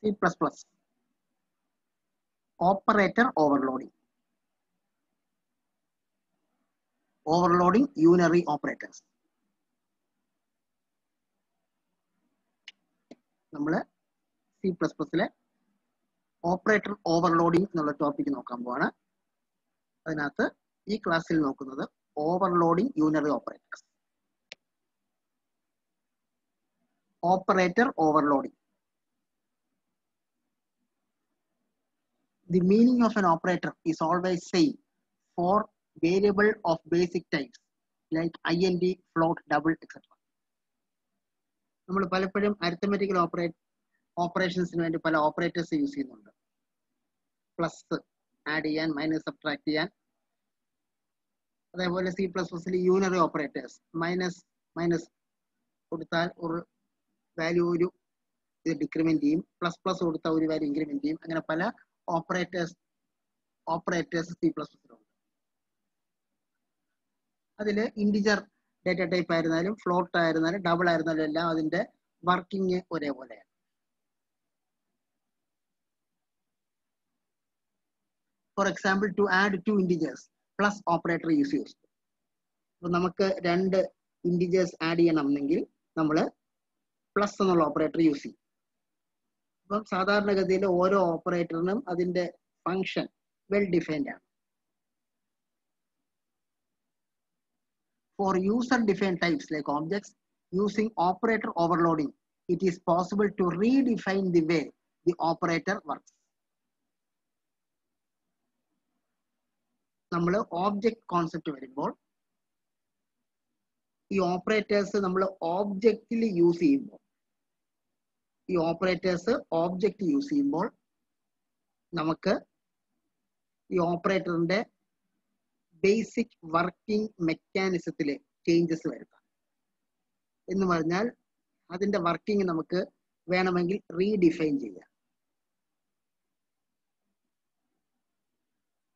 C++. Operator overloading. Overloading unary operators. നമ്മൾ C++ലെ operator overloading എന്നുള്ള topic നോക്കാൻ പോവാണ്. അതിനകത്ത് ഈ ക്ലാസ്സിൽ നോക്കുന്നത് overloading unary operators. Operator overloading. The meaning of an operator is always same for variable of basic types like int, float, double, etc. നമ്മൾ പലപ്പോഴും അരിത്തമെറ്റിക്കൽ ഓപ്പറേഷൻസിന് വേണ്ടി പല ഓപ്പറേറ്റേഴ്സ് യൂസ് ചെയ്യുന്നുണ്ട്. പ്ലസ് ആഡ് ചെയ്യാൻ, മൈനസ് സബ്ട്രാക്ട് ചെയ്യാൻ. അതേപോലെ C++ൽ യൂണറി ഓപ്പറേറ്റേഴ്സ് മൈനസ് കൊടുത്താൽ ഒരു വാല്യൂ ഒരു ഡിക്രിമെന്റ് ചെയ്യും, പ്ലസ് പ്ലസ് കൊടുത്താൽ ഒരു വാല്യൂ ഇൻക്രിമെന്റ് ചെയ്യും. അങ്ങനെ പല ഓപ്പറേറ്റേഴ്സ് C++ലുണ്ട്. അതിൽ ഇൻറ്റിജർ ഡേറ്റ ടൈപ്പ് ആയിരുന്നാലും ഫ്ലോട്ട് ആയിരുന്നാലും ഡബിൾ ആയിരുന്നാലും എല്ലാം അതിന്റെ വർക്കിംഗ് ഒരേപോലെയാണ്. For example, to add two integers plus operator use ചെയ്യും. അപ്പൊ നമുക്ക് രണ്ട് ഇൻറ്റിജേഴ്സ് ആഡ് ചെയ്യണമെങ്കിൽ നമ്മൾ പ്ലസ് എന്നുള്ള ഓപ്പറേറ്റർ യൂസ് ചെയ്യും. അപ്പം സാധാരണഗതിയിൽ ഓരോ ഓപ്പറേറ്ററിനും അതിന്റെ ഫങ്ഷൻ വെൽ ഡിഫൈൻഡ് ആണ്. For user-defined types like objects, using operator overloading, it is possible to redefine the way the operator works. നമ്മൾ ഓബ്ജക്റ്റ് കോൺസെപ്റ്റ് വരുമ്പോൾ ഈ ഓപ്പറേറ്റേഴ്സ് നമ്മൾ ഓബ്ജക്റ്റിൽ യൂസ് ചെയ്യുമ്പോൾ നമുക്ക് ഈ ഓപ്പറേറ്ററിന്റെ ബേസിക് വർക്കിംഗ് മെക്കാനിസത്തിൽ ചേഞ്ചസ് വരുത്താം. എന്ന് പറഞ്ഞാൽ അതിന്റെ വർക്കിംഗ് നമുക്ക് വേണമെങ്കിൽ റീഡിഫൈൻ ചെയ്യാം.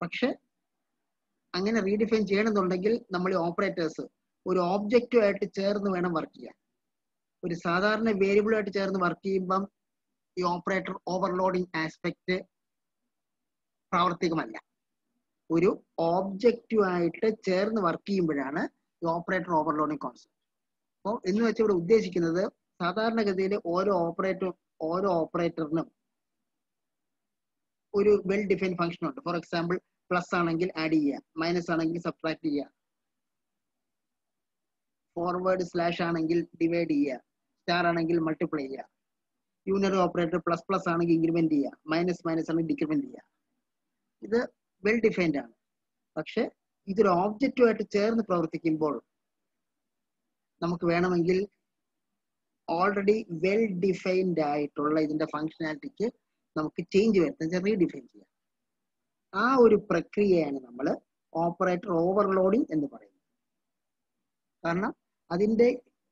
പക്ഷെ അങ്ങനെ റീഡിഫൈൻ ചെയ്യണമെന്നുണ്ടെങ്കിൽ നമ്മൾ ഈ ഓപ്പറേറ്റേഴ്സ് ഒരു ഓബ്ജക്റ്റുമായിട്ട് ചേർന്ന് വേണം വർക്ക് ചെയ്യാൻ. ഒരു സാധാരണ വേരിയബിളുമായിട്ട് ചേർന്ന് വർക്ക് ചെയ്യുമ്പം ഈ ഓപ്പറേറ്റർ ഓവർലോഡിംഗ് ആസ്പെക്ട് പ്രാവർത്തികമല്ല. ഒരു ഓബ്ജക്റ്റുമായിട്ട് ചേർന്ന് വർക്ക് ചെയ്യുമ്പോഴാണ് ഈ ഓപ്പറേറ്റർ ഓവർലോഡിംഗ് കോൺസെപ്റ്റ്. അപ്പോൾ എന്ന് വെച്ചാൽ ഇവിടെ ഉദ്ദേശിക്കുന്നത് സാധാരണഗതിയിൽ ഓരോ ഓപ്പറേറ്ററിനും ഒരു വെൽ ഡിഫൈൻ ഫംഗ്ഷൻ ഉണ്ട്. ഫോർ എക്സാമ്പിൾ, പ്ലസ് ആണെങ്കിൽ ആഡ് ചെയ്യുക, മൈനസ് ആണെങ്കിൽ സബ്ട്രാക്ട് ചെയ്യുക, ഫോർവേഡ് സ്ലാഷ് ആണെങ്കിൽ ഡിവൈഡ് ചെയ്യുക, സ്റ്റാർ ആണെങ്കിൽ മൾട്ടിപ്ലൈ ചെയ്യുക. യൂണറി ഓപ്പറേറ്റർ പ്ലസ് പ്ലസ് ആണെങ്കിൽ ഇൻക്രിമെന്റ് ചെയ്യുക, മൈനസ് ആണെങ്കിൽ ഡിക്രിമെന്റ് ചെയ്യുക. ഇത് വെൽ ഡിഫൈൻഡ് ആണ്. പക്ഷെ ഇതൊരു ഓബ്ജക്റ്റുമായിട്ട് ചേർന്ന് പ്രവർത്തിക്കുമ്പോൾ നമുക്ക് വേണമെങ്കിൽ ഓൾറെഡി വെൽ ഡിഫൈൻഡ് ആയിട്ടുള്ള ഇതിന്റെ ഫങ്ഷനാലിറ്റിക്ക് നമുക്ക് ചേഞ്ച് വരുത്താൻ, റീഡിഫൈൻ ചെയ്യാം. ആ ഒരു പ്രക്രിയയാണ് നമ്മൾ ഓപ്പറേറ്റർ ഓവർലോഡിംഗ് എന്ന് പറയുന്നത്. കാരണം അതിന്റെ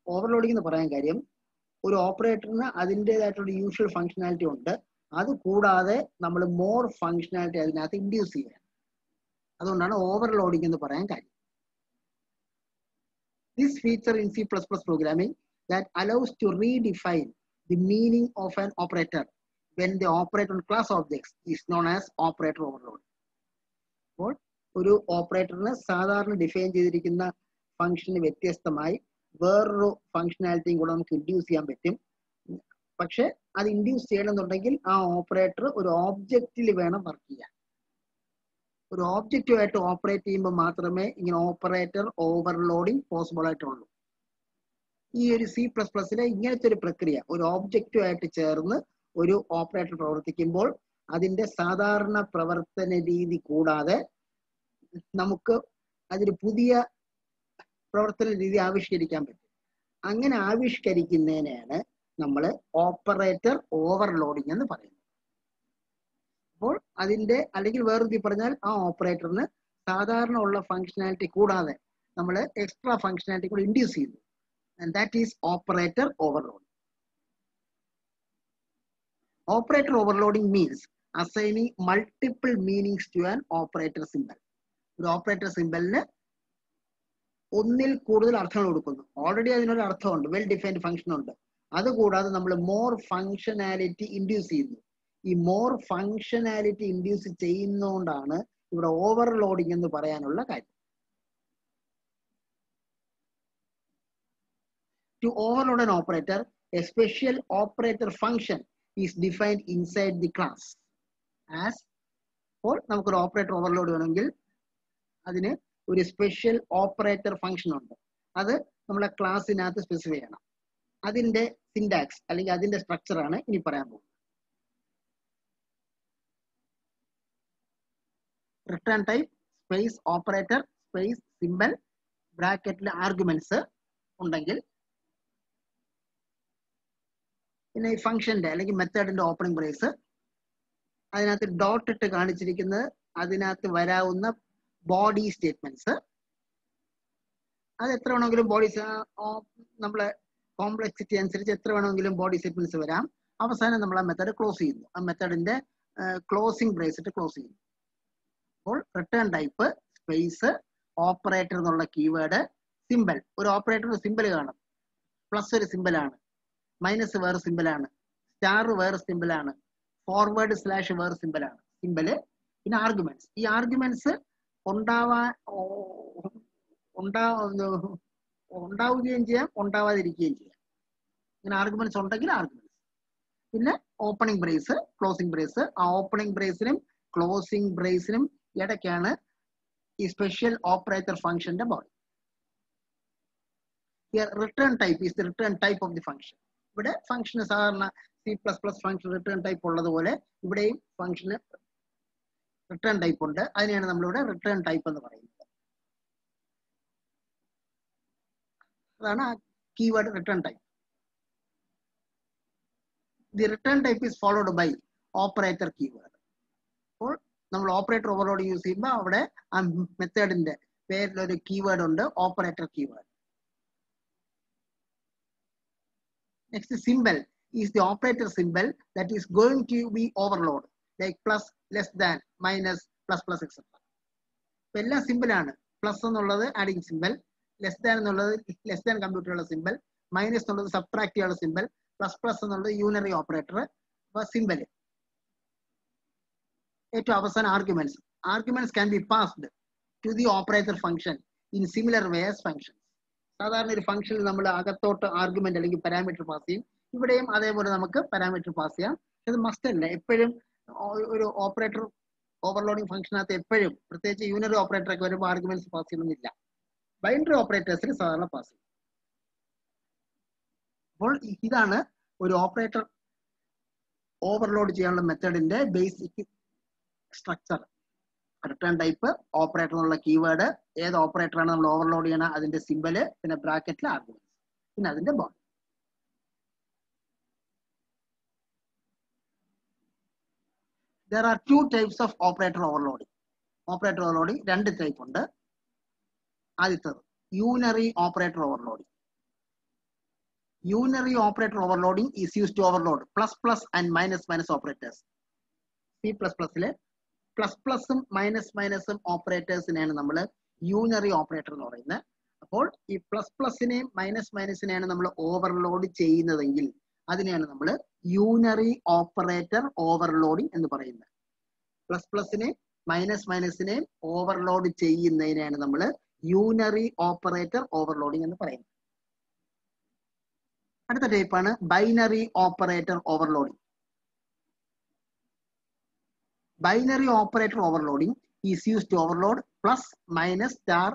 ഓവർലോഡിംഗ് എന്ന് പറയാൻ കാര്യം, ഒരു ഓപ്പറേറ്ററിന് അതിൻ്റെതായിട്ടുള്ള യൂഷ്വൽ ഫങ്ഷനാലിറ്റി ഉണ്ട്. അത് കൂടാതെ നമ്മൾ മോർ ഫങ്ഷനാലിറ്റി അതിനകത്ത് ഇൻഡ്യൂസ് ചെയ്യാൻ. അതുകൊണ്ടാണ് ഓവർലോഡിംഗ് എന്ന് പറയാൻ കാര്യം. This feature in C++ programming that allows to redefine the meaning of an operator when the operator on class objects is known as operator overload. അപ്പോൾ ഒരു ഓപ്പറേറ്ററിന് സാധാരണ ഡിഫൈൻ ചെയ്തിരിക്കുന്ന ഫംഗ്ഷന് വ്യത്യസ്തമായി വേറൊരു ഫങ്ഷനാലിറ്റിയും കൂടെ നമുക്ക് ഇൻഡ്യൂസ് ചെയ്യാൻ പറ്റും. പക്ഷെ അത് ഇൻഡ്യൂസ് ചെയ്യണമെന്നുണ്ടെങ്കിൽ ആ ഓപ്പറേറ്റർ ഒരു ഓബ്ജക്റ്റിൽ വേണം വർക്ക് ചെയ്യാൻ. ഒരു ഓബ്ജക്റ്റുമായിട്ട് ഓപ്പറേറ്റ് ചെയ്യുമ്പോൾ മാത്രമേ ഇങ്ങനെ ഓപ്പറേറ്റർ ഓവർലോഡിംഗ് പോസിബിൾ ആയിട്ടുള്ളൂ. ഈ ഒരു C++ലെ ഇങ്ങനത്തെ ഒരു പ്രക്രിയ, ഒരു ഓബ്ജക്റ്റുമായിട്ട് ചേർന്ന് ഒരു ഓപ്പറേറ്റർ പ്രവർത്തിക്കുമ്പോൾ അതിന്റെ സാധാരണ പ്രവർത്തന രീതി കൂടാതെ നമുക്ക് അതിന് പുതിയ പ്രവർത്തന രീതി ആവിഷ്കരിക്കാൻ പറ്റും. അങ്ങനെ ആവിഷ്കരിക്കുന്നതിനാണ് നമ്മൾ ഓപ്പറേറ്റർ ഓവർലോഡിംഗ് എന്ന് പറയുന്നത്. അപ്പോൾ അതിന്റെ അല്ലെങ്കിൽ വേറൊരു പറഞ്ഞാൽ ആ ഓപ്പറേറ്ററിന് സാധാരണ ഉള്ള ഫങ്ഷനാലിറ്റി കൂടാതെ നമ്മൾ എക്സ്ട്രാ ഫങ്ഷനാലിറ്റി കൂടെ ഇൻഡ്യൂസ് ചെയ്യുന്നു. And that is operator overloading. Operator overloading means assigning multiple meanings to an operator symbol. ഒരു ഓപ്പറേറ്റർ സിമ്പലിന് ഒന്നിൽ കൂടുതൽ അർത്ഥങ്ങൾ കൊടുക്കുന്നു. ഓൾറെഡി അതിനൊരു അർത്ഥമുണ്ട്, വെൽ ഡിഫൈൻഡ് ഫംഗ്ഷൻ ഉണ്ട്. അതുകൂടാതെ നമ്മൾ മോർ ഫങ്ഷനാലിറ്റി ഇൻഡ്യൂസ് ചെയ്യുന്നു. ഈ മോർ ഫങ്ഷനാലിറ്റി ഇൻഡ്യൂസ് ചെയ്യുന്നതുകൊണ്ടാണ് ഇവിടെ ഓവർലോഡിംഗ് എന്ന് പറയാനുള്ള കാര്യം. To overload an operator, a special operator function is defined inside the class. As for നമുക്കൊരു ഓപ്പറേറ്റർ ഓവർലോഡ് വേണമെങ്കിൽ അതിന് ഒരു സ്പെഷ്യൽ ഓപ്പറേറ്റർ ഫംഗ്ഷൻ ഉണ്ട്. അത് നമ്മളെ ക്ലാസ്സിനകത്ത് സ്പെസിഫൈ ചെയ്യണം. അതിന്റെ സിൻടാക്സ് അല്ലെങ്കിൽ അതിന്റെ സ്ട്രക്ചർ ആണ് ഇനി പറയാൻ പോകുന്നത്. Return type space operator space symbol ബ്രാക്കറ്റിലെ ആർഗ്യുമെന്റ്സ് ഉണ്ടെങ്കിൽ പിന്നെ ഈ ഫംഗ്ഷന്റെ അല്ലെങ്കിൽ മെത്തേഡിന്റെ ഓപ്പണിംഗ് ബ്രേസ് അതിനകത്ത് ഡോട്ട് ഇട്ട് കാണിച്ചിരിക്കുന്നത് അതിനകത്ത് വരാവുന്ന ബോഡി സ്റ്റേറ്റ്മെന്റ്സ്. അത് എത്ര വേണമെങ്കിലും ബോഡി നമ്മളെ കോംപ്ലക്സിറ്റി അനുസരിച്ച് എത്ര വേണമെങ്കിലും ബോഡി സ്റ്റേറ്റ്മെന്റ്സ് വരാം. അവസാനം നമ്മൾ ആ മെത്തേഡ് ക്ലോസ് ചെയ്യുന്നു. ആ മെത്തേഡിന്റെ ക്ലോസിംഗ് ബ്രേസ് ഇട്ട് ക്ലോസ് ചെയ്യുന്നു. അപ്പോൾ റിട്ടേൺ ടൈപ്പ് സ്പേസ് ഓപ്പറേറ്റർ എന്നുള്ള കീവേഡ് സിമ്പൽ. ഒരു ഓപ്പറേറ്റർ സിമ്പൽ കാണും. പ്ലസ് ഒരു സിമ്പലാണ്, മൈനസ് വേറെ സിമ്പലാണ്, സ്റ്റാർ വേറെ സിമ്പലാണ്, ഫോർവേഡ് സ്ലാഷ് വേറെ സിമ്പലാണ്. സിമ്പല് പിന്നെ ആർഗ്യുമെന്റ്സ്. ഈ ആർഗ്യുമെന്റ്സ് ഉണ്ടാവുകയും ചെയ്യാം, ഉണ്ടാവാതിരിക്കുകയും ചെയ്യാം. ഇങ്ങനെ ആർഗ്യുമെന്റ്സ് ഉണ്ടെങ്കിൽ ആർഗ്യുമെന്റ്സ്. പിന്നെ ഓപ്പണിംഗ് ബ്രേസ്, ക്ലോസിംഗ് ബ്രേസ്. ആ ഓപ്പണിംഗ് ബ്രേസിനും ക്ലോസിംഗ് ബ്രേസിനും ഇടയ്ക്കാണ് ഈ സ്പെഷ്യൽ ഓപ്പറേറ്റർ ഫംഗ്ഷന്റെ body. Return type is the return type of the function. ഇവിടെ ഫംഗ്ഷന് സാധാരണ C++ ഫംഗ്ഷൻ റിട്ടേൺ ടൈപ്പ് ഉള്ളതുപോലെ ഇവിടെയും ഫംഗ്ഷന് റിട്ടേൺ ടൈപ്പ് ഉണ്ട്. അതിനെയാണ് നമ്മളിവിടെ റിട്ടേൺ ടൈപ്പ് എന്ന് പറയുന്നത്. അതാണ് ആ keyword return type. The return type is followed by operator keyword. അപ്പോൾ നമ്മൾ ഓപ്പറേറ്റർ ഓവർലോഡ് യൂസ് ചെയ്യുമ്പോൾ അവിടെ ആ മെത്തേഡിന്റെ പേരിലൊരു കീവേഡ് ഉണ്ട്, operator keyword. Next, symbol is the operator symbol that is going to be overload, like plus, less than, minus, plus, plus, etc. ഇപ്പൊ എല്ലാം സിമ്പിൾ ആണ്. പ്ലസ് എന്നുള്ളത് ആഡിങ് സിമ്പിൾ, ലെസ് ദാൻ എന്നുള്ളത് ലെസ് ദാൻ കമ്പ്യൂട്ടറുള്ള simple, minus എന്നുള്ളത് subtract ചെയ്യാനുള്ള simple, plus plus എന്നുള്ളത് unary operator. അപ്പൊ സിമ്പിൾ. ഏറ്റവും അവസാനം arguments. Arguments can be passed to the operator function in similar way as function. സാധാരണ ഒരു ഫംഗ്ഷനിൽ നമ്മൾ അകത്തോട്ട് ആർഗ്യുമെന്റ് അല്ലെങ്കിൽ പാരാമീറ്റർ പാസ് ചെയ്യും. ഇവിടെയും അതേപോലെ നമുക്ക് പാരാമീറ്റർ പാസ് ചെയ്യാം. ഇത് മസ്റ്റ് അല്ല. എപ്പോഴും ഒരു ഓപ്പറേറ്റർ ഓവർലോഡിംഗ് ഫംഗ്ഷനകത്ത് എപ്പോഴും പ്രത്യേകിച്ച് യൂണറി ഓപ്പറേറ്റർ ഒക്കെ വരുമ്പോൾ ആർഗ്യുമെന്റ്സ് പാസ് ചെയ്യണമെന്നില്ല. ബൈനറി ഓപ്പറേറ്റേഴ്സിൽ സാധാരണ പാസ് ചെയ്യും. അപ്പോൾ ഇതാണ് ഒരു ഓപ്പറേറ്റർ ഓവർലോഡ് ചെയ്യാനുള്ള മെത്തേഡിന്റെ basic structure. Return type, operator എന്നുള്ള കീവേഡ്, ഏത് ഓപ്പറേറ്റർ ആണ് നമ്മൾ ഓവർലോഡ് ചെയ്യണം അതിന്റെ സിമ്പല്, പിന്നെ ബ്രാക്കറ്റിൽ ആർഗ്യുമെന്റ്സ്, പിന്നെ അതിന്റെ body. There are two types of operator overloading. Operator overloading രണ്ട് ടൈപ്പ് ഉണ്ട്. ആദ്യത്തേത് unary operator overloading. Unary operator overloading is used to overload plus plus and minus minus operators. C++ plus plus minus minus operators in number unary operator എന്ന് പറയുന്നത്. അപ്പോൾ ഈ plus പ്ലസിനെയും minus മൈനസിനെയാണ് നമ്മൾ overload ചെയ്യുന്നതെങ്കിൽ അതിനെയാണ് നമ്മൾ യൂണറി ഓപ്പറേറ്റർ ഓവർലോഡിംഗ് എന്ന് പറയുന്നത്. പ്ലസ് പ്ലസിനെയും മൈനസ് മൈനസിനെയും ഓവർലോഡ് ചെയ്യുന്നതിനെയാണ് നമ്മൾ യൂണറി ഓപ്പറേറ്റർ ഓവർലോഡിംഗ് എന്ന് പറയുന്നത്. അടുത്ത ടൈപ്പാണ് binary operator overloading. Binary operator overloading is used to overload plus minus star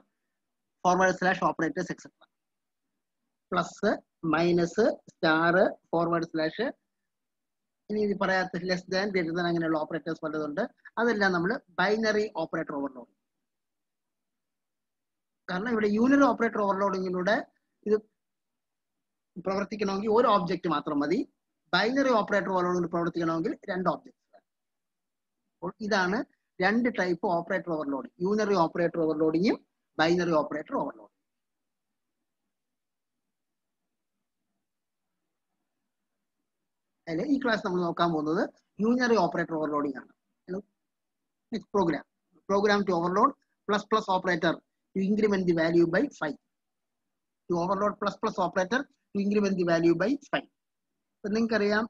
forward slash operators etcetera. Plus minus star forward slash, ഇനി ഇത് പറയാത്ത ലെസ് ദാൻ ഗ്രേറ്റർ ദാൻ അങ്ങനെയുള്ള ഓപ്പറേറ്റേഴ്സ് പലതുണ്ട്. അതെല്ലാം നമ്മൾ ബൈനറി ഓപ്പറേറ്റർ ഓവർലോഡിംഗ്. കാരണം ഇവിടെ യൂണറി ഓപ്പറേറ്റർ ഓവർലോഡിങ്ങിലൂടെ ഇത് പ്രവർത്തിക്കണമെങ്കിൽ ഒരു ഓബ്ജക്റ്റ് മാത്രം മതി. ബൈനറി ഓപ്പറേറ്റർ ഓവർലോഡിംഗ് പ്രവർത്തിക്കണമെങ്കിൽ രണ്ട് ഓബ്ജക്ട്സ് വേണം. അപ്പോൾ ഇതാണ് രണ്ട് type operator overloading, unary operator ഓവർലോഡിങ്ങും ബൈനറി ഓപ്പറേറ്റർ ഓവർലോഡിംഗ്. അതിൽ ഈ ക്ലാസ് നമ്മൾ നോക്കാൻ പോകുന്നത് യൂണറി ഓപ്പറേറ്റർ ഓവർലോഡിംഗ് ആണ്. Program to overload plus plus operator to increment the value by 5. To overload plus plus operator to increment the value by 5. നിങ്ങൾക്കറിയാം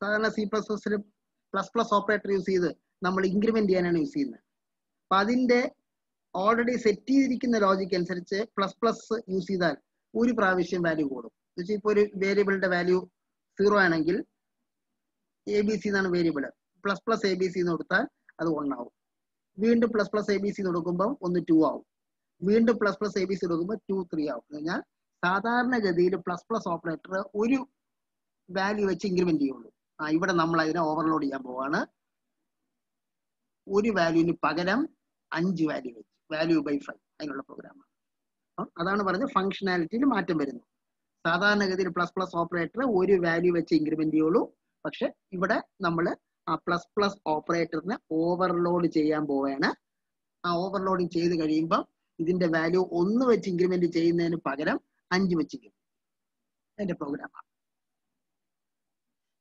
സാധാരണ C++ plus operator use ചെയ്ത് നമ്മൾ ഇൻക്രിമെന്റ് ചെയ്യാനാണ് യൂസ് ചെയ്യുന്നത്. അപ്പൊ അതിന്റെ ഓൾറെഡി സെറ്റ് ചെയ്തിരിക്കുന്ന ലോജിക്ക് അനുസരിച്ച് പ്ലസ് യൂസ് ചെയ്താൽ ഒരു പ്രാവശ്യം വാല്യൂ കൂടും. ഇപ്പൊ ഒരു വേരിയബിളിന്റെ വാല്യൂ 0 ആണെങ്കിൽ ABC എന്നാണ് വേരിയബിൾ, പ്ലസ് ABC എന്ന് കൊടുത്താൽ അത് 1 ആവും. വീണ്ടും പ്ലസ് ABC എന്ന് കൊടുക്കുമ്പോൾ 2 ആവും. വീണ്ടും പ്ലസ് ABC കൊടുക്കുമ്പോൾ 3 ആവും. എന്ന് പറഞ്ഞാൽ സാധാരണഗതിയിൽ പ്ലസ് ഓപ്പറേറ്റർ ഒരു വാല്യൂ വെച്ച് ഇൻക്രിമെന്റ് ചെയ്യുള്ളൂ. ഇവിടെ നമ്മൾ അതിനെ ഓവർലോഡ് ചെയ്യാൻ പോവാണ്. ഒരു വാല്യൂവിന് പകരം 5 വാല്യൂ വെച്ച്, വാല്യൂ ബൈ 5 അതിനുള്ള പ്രോഗ്രാമാണ്. അതാണ് പറഞ്ഞത് ഫംഗ്ഷനാലിറ്റിയിൽ മാറ്റം വരുന്നു. സാധാരണഗതിയിൽ പ്ലസ് ഓപ്പറേറ്റർ ഒരു വാല്യൂ വെച്ച് ഇൻക്രിമെന്റ് ചെയ്യുള്ളൂ. പക്ഷെ ഇവിടെ നമ്മൾ ആ പ്ലസ് ഓപ്പറേറ്ററിനെ ഓവർലോഡ് ചെയ്യാൻ പോവുകയാണ്. ആ ഓവർലോഡിങ് ചെയ്ത് കഴിയുമ്പോൾ ഇതിന്റെ വാല്യൂ 1 വെച്ച് ഇൻക്രിമെന്റ് ചെയ്യുന്നതിന് പകരം 5 വെച്ച് അതിന്റെ പ്രോഗ്രാമാണ്.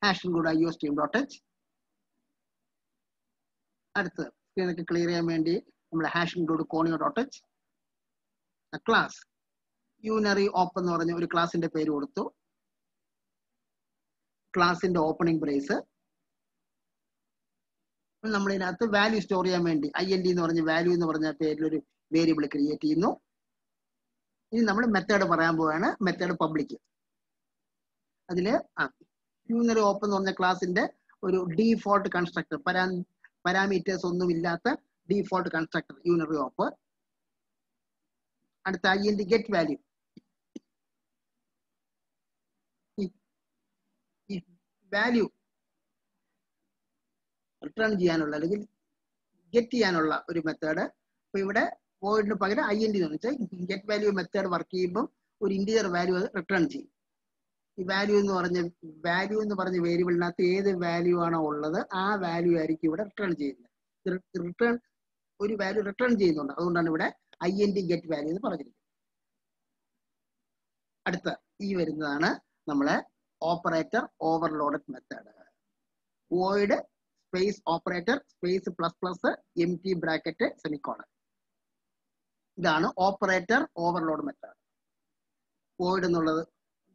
Hash include IOStream.h. അടുത്ത് സ്ക്രീനൊക്കെ ക്ലിയർ ചെയ്യാൻ വേണ്ടി നമ്മൾ hash include Conio.h. Class unary open എന്ന് പറഞ്ഞ ഒരു ക്ലാസിന്റെ പേര് കൊടുത്തു. ക്ലാസിന്റെ ഓപ്പണിംഗ് ബ്രേസ്. നമ്മൾ ഇതിനകത്ത് വാല്യൂ സ്റ്റോർ ചെയ്യാൻ വേണ്ടി IND എന്ന് പറഞ്ഞ വാല്യൂ എന്ന് പറഞ്ഞ പേരിൽ ഒരു വേരിയബിൾ ക്രിയേറ്റ് ചെയ്യുന്നു. ഇനി നമ്മൾ മെത്തേഡ് പറയാൻ പോവുകയാണ്. Method public. അതില് യൂണറി ഓപ്പൺ എന്ന് പറഞ്ഞ ക്ലാസിന്റെ ഒരു ഡീഫോൾട്ട് കൺസ്ട്രക്ടർ, പാരാമീറ്റേഴ്സ് ഒന്നും ഇല്ലാത്ത ഡീഫോൾട്ട് കൺസ്ട്രക്ടർ യൂണറി ഓപ്പൺ. അടുത്ത IND ഗെറ്റ് വാല്യൂ. ഈ വാല്യൂ റിട്ടേൺ ചെയ്യാനുള്ള അല്ലെങ്കിൽ ഗെറ്റ് ചെയ്യാനുള്ള ഒരു മെത്തേഡ്. അപ്പൊ ഇവിടെ വോയിഡിന് പകരം IND എന്ന് വെച്ചാൽ ഗെറ്റ് വാല്യൂ മെത്തേഡ് വർക്ക് ചെയ്യുമ്പോൾ ഒരു ഇന്റീജർ വാല്യൂ അത് റിട്ടേൺ ചെയ്യും. ഈ വാല്യൂ എന്ന് പറഞ്ഞ വേരിയബിളിനകത്ത് ഏത് വാല്യൂ ആണോ ഉള്ളത് ആ വാല്യൂ ആയിരിക്കും ഇവിടെ റിട്ടേൺ ചെയ്യുന്നത്. റിട്ടേൺ ഒരു വാല്യൂ റിട്ടേൺ ചെയ്യുന്നുണ്ട്, അതുകൊണ്ടാണ് ഇവിടെ IND ഗെറ്റ് വാല്യൂ എന്ന് പറഞ്ഞിരിക്കുന്നത്. അടുത്ത ഈ വരുന്നതാണ് നമ്മളെ operator overloaded method. Void space operator space plus empty bracket semicolon. ഇതാണ് ഓപ്പറേറ്റർ ഓവർലോഡ് മെത്തേഡ്. വോയിഡ് എന്നുള്ളത്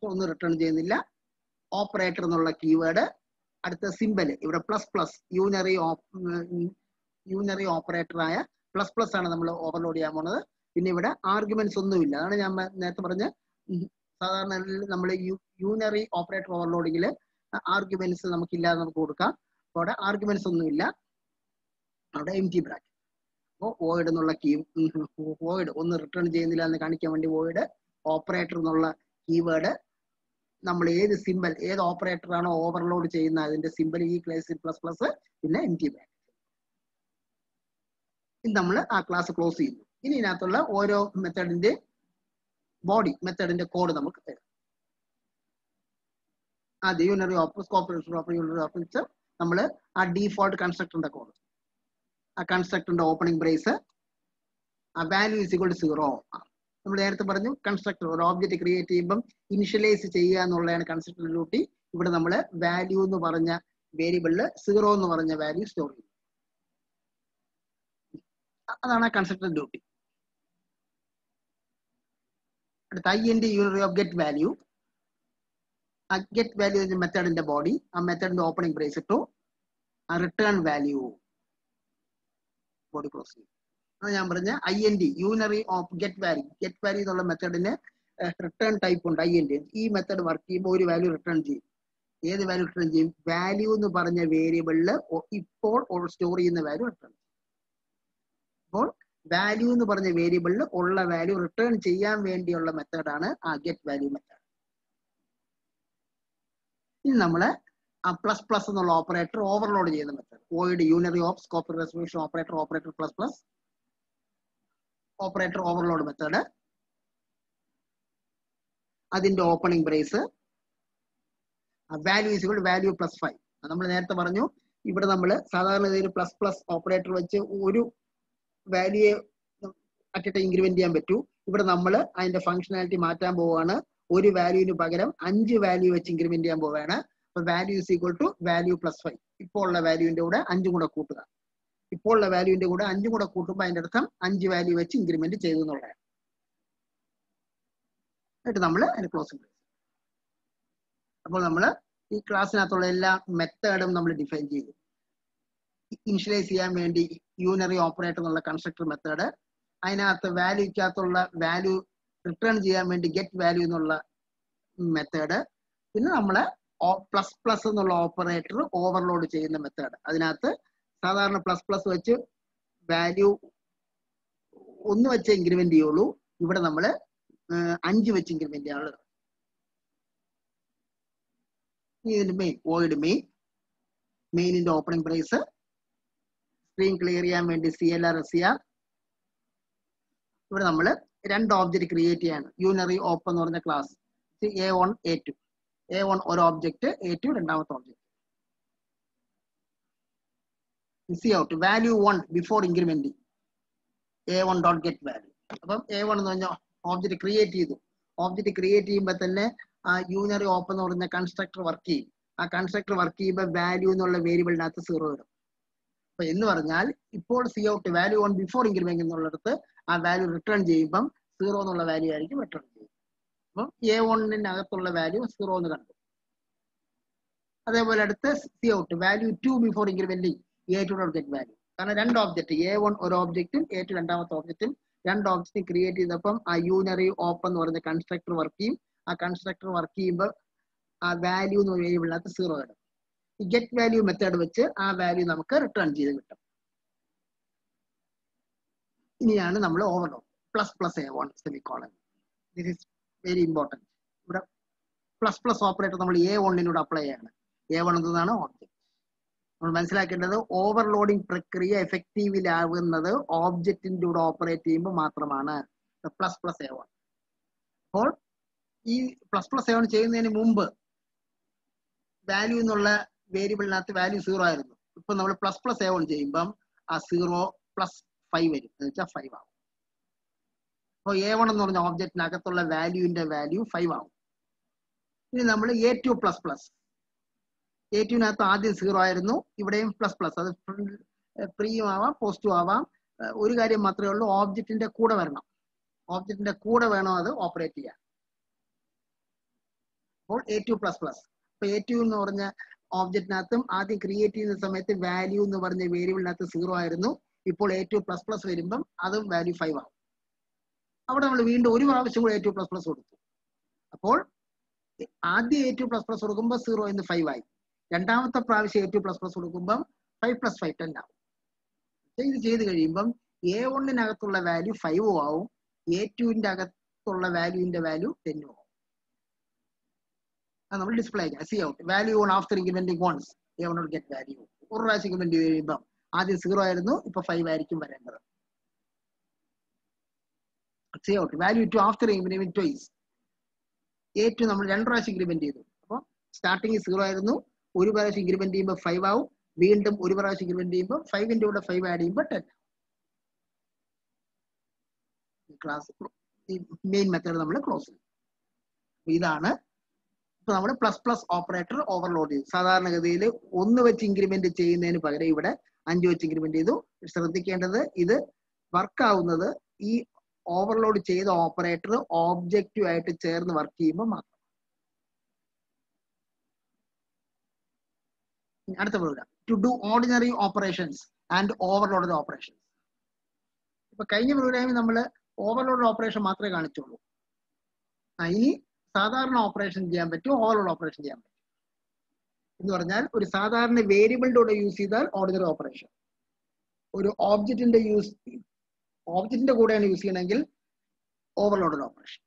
ഒന്നും റിട്ടേൺ ചെയ്യുന്നില്ല. ഓപ്പറേറ്റർ എന്നുള്ള കീവേഡ്. അടുത്ത സിമ്പൽ ഇവിടെ പ്ലസ് യൂണറി ഓപ്പറേറ്റർ ആയ പ്ലസ് ആണ് നമ്മൾ ഓവർലോഡ് ചെയ്യാൻ പോണത്. പിന്നെ ഇവിടെ ആർഗ്യുമെന്റ്സ് ഒന്നുമില്ല. അതാണ് ഞാൻ നേരത്തെ പറഞ്ഞ സാധാരണ നമ്മൾ യൂണറി ഓപ്പറേറ്റർ ഓവർലോഡിങ്ങിൽ ആർഗ്യുമെന്റ്സ് നമുക്കില്ലാതെ നമുക്ക് കൊടുക്കാം. അവിടെ ആർഗ്യുമെന്റ്സ് ഒന്നുമില്ല, അവിടെ empty ബ്രാക്കറ്റ്. അപ്പോൾ വോയിഡ് എന്നുള്ള വോയിഡ് ഒന്നും റിട്ടേൺ ചെയ്യുന്നില്ല എന്ന് കാണിക്കാൻ വേണ്ടി വോയിഡ് ഓപ്പറേറ്റർ എന്നുള്ള കീവേഡ്. നമ്മൾ ഏത് സിമ്പൽ ഏത് ഓപ്പറേറ്റർ ആണോ ഓവർലോഡ് ചെയ്യുന്ന അതിന്റെ സിമ്പൽ ഈ ക്ലാസ്സിൽ പ്ലസ് പിന്നെ empty ബ്രാക്കറ്റ്. ഇത് നമ്മൾ ആ ക്ലാസ് ക്ലോസ് ചെയ്യുന്നു. ഇനി ഇതിനകത്തുള്ള ഓരോ മെത്തേഡിന്റെ ബോഡി മെത്തേഡിന്റെ കോഡ് നമുക്ക് തരാം. ആദ്യം യൂണറി ഓപ്പറേറ്റർ നമ്മൾ ആ ഡീഫോൾട്ട് കൺസ്ട്രക്ടറിന്റെ കോഡ്, ആ കൺസ്ട്രക്ടറിന്റെ ഓപ്പണിംഗ് ബ്രേസ്, ആ വാല്യൂ ഈസ് ഈക്വൽ ടു 0. നമ്മൾ നേരത്തെ പറഞ്ഞു കൺസ്ട്രക്ടർ ഒരു ഓബ്ജക്റ്റ് ക്രിയേറ്റ് ചെയ്യുമ്പോൾ ഇനിഷ്യലൈസ് ചെയ്യുക എന്നുള്ളതാണ് കൺസ്ട്രക്ടർ ഡ്യൂട്ടി. ഇവിടെ നമ്മൾ വാല്യൂ എന്ന് പറഞ്ഞ വേരിയബിളിൽ 0 എന്ന് പറഞ്ഞ വാല്യൂ സ്റ്റോർ ചെയ്യും. അതാണ് ആ കൺസ്ട്രക്ടർ ഡ്യൂട്ടി. അടുത്ത IND unary of get value. ആ ഗെറ്റ് വാല്യൂ മെത്തേഡിന്റെ ബോഡി, ആ മെത്തേഡിന്റെ ഓപ്പണിംഗ് ബ്രേസ് ഇട്ടു. ആ റിട്ടേൺ വാല്യൂ ബോഡി ക്ലോസ് ചെയ്യും. അത് ഞാൻ പറഞ്ഞ IND unary of get value എന്നുള്ള മെത്തേഡിന് റിട്ടേൺ ടൈപ്പ് ഉണ്ട്. IND ഈ മെത്തേഡ് വർക്ക് ചെയ്യുമ്പോൾ ഒരു വാല്യൂ റിട്ടേൺ ചെയ്യും. ഏത് വാല്യൂ റിട്ടേൺ ചെയ്യും? വാല്യൂ എന്ന് പറഞ്ഞ വേരിയബിളിൽ ഇപ്പോൾ സ്റ്റോർ ചെയ്യുന്ന വാല്യൂ റിട്ടേൺ ചെയ്യും. അപ്പോൾ വാല്യൂ എന്ന് പറഞ്ഞ വേരിയബിളിൽ ഉള്ള വാല്യൂ റിട്ടേൺ ചെയ്യാൻ വേണ്ടിയുള്ള മെത്തേഡാണ് ആ ഗെറ്റ് വാല്യൂ മെത്തേഡ്. ഇനി നമ്മള് ആ പ്ലസ് എന്നുള്ള ഓപ്പറേറ്റർ ഓവർലോഡ് ചെയ്യുന്ന method. Void unary of scope resolution operator plus operator overload method. അതിന്റെ opening brace value is equal to value +5. നമ്മൾ നേരത്തെ പറഞ്ഞു ഇവിടെ നമ്മൾ സാധാരണ ഒരു പ്ലസ് ഓപ്പറേറ്റർ വെച്ച് ഒരു വാല്യൂയെ അറ്റ് എ ടൈം ഇൻക്രിമെന്റ് ചെയ്യാൻ പറ്റൂ. ഇവിടെ നമ്മൾ അതിന്റെ ഫംഗ്ഷനാലിറ്റി മാറ്റാൻ പോവുകയാണ്. ഒരു വാല്യൂവിന് പകരം 5 വാല്യൂ വെച്ച് ഇൻക്രിമെന്റ് ചെയ്യാൻ പോവുകയാണ്. അപ്പൊ value is equal to value +5. ഇപ്പോൾ ഉള്ള വാല്യൂവിന്റെ കൂടെ 5 കൂടെ കൂട്ടുക. ഇപ്പോൾ ഉള്ള വാല്യൂവിന്റെ കൂടെ 5 കൂടെ കൂട്ടുമ്പോൾ അതിന്റെ അർത്ഥം 5 വാല്യൂ വെച്ച് ഇൻക്രിമെന്റ് ചെയ്തു എന്നുള്ളതാണ്. എന്നിട്ട് നമ്മൾ അതിന് ക്ലോസിംഗ്. അപ്പോൾ നമ്മൾ ഈ ക്ലാസ്സിനകത്തുള്ള എല്ലാ മെത്തേഡും നമ്മൾ ഡിഫൈൻ ചെയ്തു. ഇനിഷ്യലൈസ് ചെയ്യാൻ വേണ്ടി യൂണറി ഓപ്പറേറ്റർ എന്നുള്ള കൺസ്ട്രക്ടർ മെത്തേഡ്, അതിനകത്ത് വാല്യൂക്കകത്തുള്ള വാല്യൂ റിട്ടേൺ ചെയ്യാൻ വേണ്ടി ഗെറ്റ് വാല്യൂ എന്നുള്ള മെത്തേഡ്, പിന്നെ നമ്മള് പ്ലസ് പ്ലസ് എന്നുള്ള ഓപ്പറേറ്റർ ഓവർലോഡ് ചെയ്യുന്ന മെത്തേഡ്. അതിനകത്ത് സാധാരണ പ്ലസ് പ്ലസ് വെച്ച് വാല്യൂ 1 വെച്ച് ഇൻക്രിമെന്റ് ചെയ്യുള്ളൂ. ഇവിടെ നമ്മൾ 5 വെച്ച് ഇൻക്രിമെന്റ് ചെയ്യാനുള്ളത്. ഇതിന്റെ മെയിൻ വോയിഡ് മെയിനിന്റെ ഓപ്പണിംഗ് പ്രൈസ്, സ്ക്രീൻ ക്ലിയർ ചെയ്യാൻ വേണ്ടി CLR SCR. ഇവിടെ നമ്മൾ 2 ഒബ്ജക്റ്റ് ക്രിയേറ്റ് ചെയ്യാണ്. യൂണറി ഓപ്പൺ എന്ന് പറഞ്ഞ ക്ലാസ് A1 A2. A1 ഒരു ഒബ്ജക്റ്റ്, A2 രണ്ടാമത്തെ object. C out value 1 before increment A1 dot get value. അപ്പം A1 എന്ന് പറഞ്ഞ ഓബ്ജക്റ്റ് ക്രിയേറ്റ് ചെയ്തു. ഓബ്ജക്റ്റ് ക്രിയേറ്റ് ചെയ്യുമ്പോൾ തന്നെ ആ യൂണറി ഓപ്പൺ എന്ന് പറഞ്ഞ കൺസ്ട്രക്ടർ വർക്ക് ചെയ്യും. ആ കൺസ്ട്രക്ടർ വർക്ക് ചെയ്യുമ്പോൾ വാല്യൂ എന്നുള്ള വേരിയബിളിനകത്ത് 0 ഇടും. അപ്പൊ എന്ന് പറഞ്ഞാൽ ഇപ്പോൾ C out value 1 before increment എന്നുള്ളിടത്ത് ആ വാല്യൂ റിട്ടേൺ ചെയ്യുമ്പം 0 എന്നുള്ള വാല്യൂ ആയിരിക്കും റിട്ടേൺ ചെയ്യും. അപ്പം A1-നകത്തുള്ള വാല്യൂ 0 എന്ന് കണ്ടു. അതേപോലെ അടുത്ത് C out value 2 before increment A2 dot get value. കാരണം 2 ഒബ്ജക്റ്റ്, A1 ഒരു ഒബ്ജക്റ്റും A2 രണ്ടാമത്തെ ഒബ്ജക്റ്റും, 2 ഒബ്ജക്റ്റും ക്രിയേറ്റ് ചെയ്തപ്പം ആ യൂണറി ഓപ്പൺ എന്ന് പറയുന്ന കൺസ്ട്രക്ടർ വർക്ക് ചെയ്യും. ആ കൺസ്ട്രക്ടർ വർക്ക് ചെയ്യുമ്പോൾ ആ വാല്യൂ എന്ന് വേരിയബിളിനകത്ത് 0 ഇടും. ഈ ഗെറ്റ് വാല്യൂ മെത്തേഡ് വെച്ച് ആ വാല്യൂ നമുക്ക് റിട്ടേൺ ചെയ്ത് കിട്ടും. ഇനിയാണ് നമ്മൾ overload plus plus A1 semicolon. This is very important. ഇവിടെ പ്ലസ് പ്ലസ് ഓപ്പറേറ്റർ നമ്മൾ A1-നോട് അപ്ലൈ ചെയ്യാണ്. A1 എന്നതാണ് ഓബ്ജക്റ്റ്. നമ്മൾ മനസ്സിലാക്കേണ്ടത് ഓവർലോഡിംഗ് പ്രക്രിയ എഫക്റ്റീവിലാവുന്നത് ഓബ്ജക്റ്റിന്റെ കൂടെ ഓപ്പറേറ്റ് ചെയ്യുമ്പോൾ മാത്രമാണ്. Plus plus A1. അപ്പോൾ ഈ പ്ലസ് പ്ലസ് A1 ചെയ്യുന്നതിന് മുമ്പ് വാല്യൂ എന്നുള്ള വേരിയബിളിനകത്ത് വാല്യൂ 0 ആയിരുന്നു. ഇപ്പൊ നമ്മൾ പ്ലസ് പ്ലസ് A1 ചെയ്യുമ്പം ആ 0 പ്ലസ് 5 വരും, എന്ന് വെച്ചാൽ 5 ആവും. അപ്പോൾ A1 എന്ന് പറഞ്ഞ ഓബ്ജക്റ്റിനകത്തുള്ള വാല്യൂവിന്റെ വാല്യൂ 5 ആവും. ഇനി നമ്മൾ A2 പ്ലസ് പ്ലസ്, A2-നകത്ത് ആദ്യം 0 ആയിരുന്നു, ഇവിടെയും പ്ലസ് പ്ലസ്. അത് പ്രീയും ആവാം പോസിറ്റീവ് ആവാം. ഒരു കാര്യം മാത്രമേ ഉള്ളൂ, ഓബ്ജക്റ്റിന്റെ കൂടെ വരണം. ഓബ്ജക്റ്റിന്റെ കൂടെ വേണം അത് ഓപ്പറേറ്റ് ചെയ്യാൻ. അപ്പോൾ A2 പ്ലസ് പ്ലസ്. അപ്പൊ A2 എന്ന് പറഞ്ഞ ഓബ്ജക്റ്റിനകത്തും ആദ്യം ക്രിയേറ്റ് ചെയ്യുന്ന സമയത്ത് വാല്യൂ എന്ന് പറഞ്ഞ വേരിയബിളിനകത്ത് 0 ആയിരുന്നു. ഇപ്പോൾ A2 പ്ലസ് പ്ലസ് വരുമ്പം അതും വാല്യൂ 5 ആവും. അവിടെ നമ്മൾ വീണ്ടും ഒരു പ്രാവശ്യം കൂടെ A2 പ്ലസ് പ്ലസ് കൊടുത്തു. അപ്പോൾ ആദ്യം A2 പ്ലസ് പ്ലസ് കൊടുക്കുമ്പോൾ 0 എന്ന് 5 ആയി. രണ്ടാമത്തെ പ്രാവശ്യം A2 പ്ലസ് പ്ലസ് കൊടുക്കുമ്പം 5 പ്ലസ് 5 10 ആവും. ഇത് ചെയ്ത് കഴിയുമ്പം A1-നകത്തുള്ള വാല്യൂ 5 ആവും, A2-ന്റെ അകത്തുള്ള വാല്യൂവിന്റെ വാല്യൂ 10 ആവും. അത് നമ്മൾ ഡിസ്പ്ലേ ചെയ്യാം. C out value 1 after incrementing once A1 dot get value. ഒരു പ്രാവശ്യം ഇൻക്രിമെന്റ് ചെയ്യുമ്പം ആദ്യം 0 ആയിരുന്നു, ഇപ്പൊ 5 ആയിരിക്കും വരേണ്ടത്. C out value 2 after increment twice. A2 നമ്മൾ 2 പ്രാവശ്യം ഇൻക്രിമെന്റ് ചെയ്തു. അപ്പൊ സ്റ്റാർട്ടിങ് 0 ആയിരുന്നു, ഒരു പ്രാവശ്യം ഇൻക്രിമെന്റ് ചെയ്യുമ്പോൾ 5 ആവും, വീണ്ടും ഒരു പ്രാവശ്യം ഇൻക്രിമെന്റ് ചെയ്യുമ്പോൾ 5-ന്റെ കൂടെ 5 ആഡ് ചെയ്യുമ്പോൾ 10. ക്ലാസ് മെയിൻ മെത്തേഡ് നമ്മൾ ക്ലോസ് ചെയ്യും. ഇതാണ് ഇപ്പൊ നമ്മൾ പ്ലസ് പ്ലസ് ഓപ്പറേറ്റർ ഓവർലോഡ് ചെയ്തു. സാധാരണഗതിയിൽ 1 വെച്ച് ഇൻക്രിമെന്റ് ചെയ്യുന്നതിന് പകരം ഇവിടെ 5 വെച്ച് ഇൻക്രിമെന്റ് ചെയ്തു. ശ്രദ്ധിക്കേണ്ടത്, ഇത് വർക്ക് ആവുന്നത് ഈ ഓവർലോഡ് ചെയ്ത ഓപ്പറേറ്റർ ഓബ്ജക്റ്റുമായിട്ട് ചേർന്ന് വർക്ക് ചെയ്യുമ്പോൾ മാത്രം. അടുത്ത program to do ordinary operations and overloaded operations. ഇപ്പൊ കഴിഞ്ഞ പ്രോഗ്രാമിൽ നമ്മൾ ഓവർലോഡ് ഓപ്പറേഷൻ മാത്രമേ കാണിച്ചുള്ളൂ. ഇനി സാധാരണ ഓപ്പറേഷൻ ചെയ്യാൻ പറ്റും, ഓവർലോഡ് ഓപ്പറേഷൻ ചെയ്യാൻ പറ്റും. എന്ന് പറഞ്ഞാൽ ഒരു സാധാരണ വേരിയബിളിന്റെ കൂടെ യൂസ് ചെയ്താൽ ഓർഡിനറി ഓപ്പറേഷൻ, ഒരു ഓബ്ജക്റ്റിന്റെ കൂടെയാണ് യൂസ് ചെയ്യണമെങ്കിൽ overloaded operation.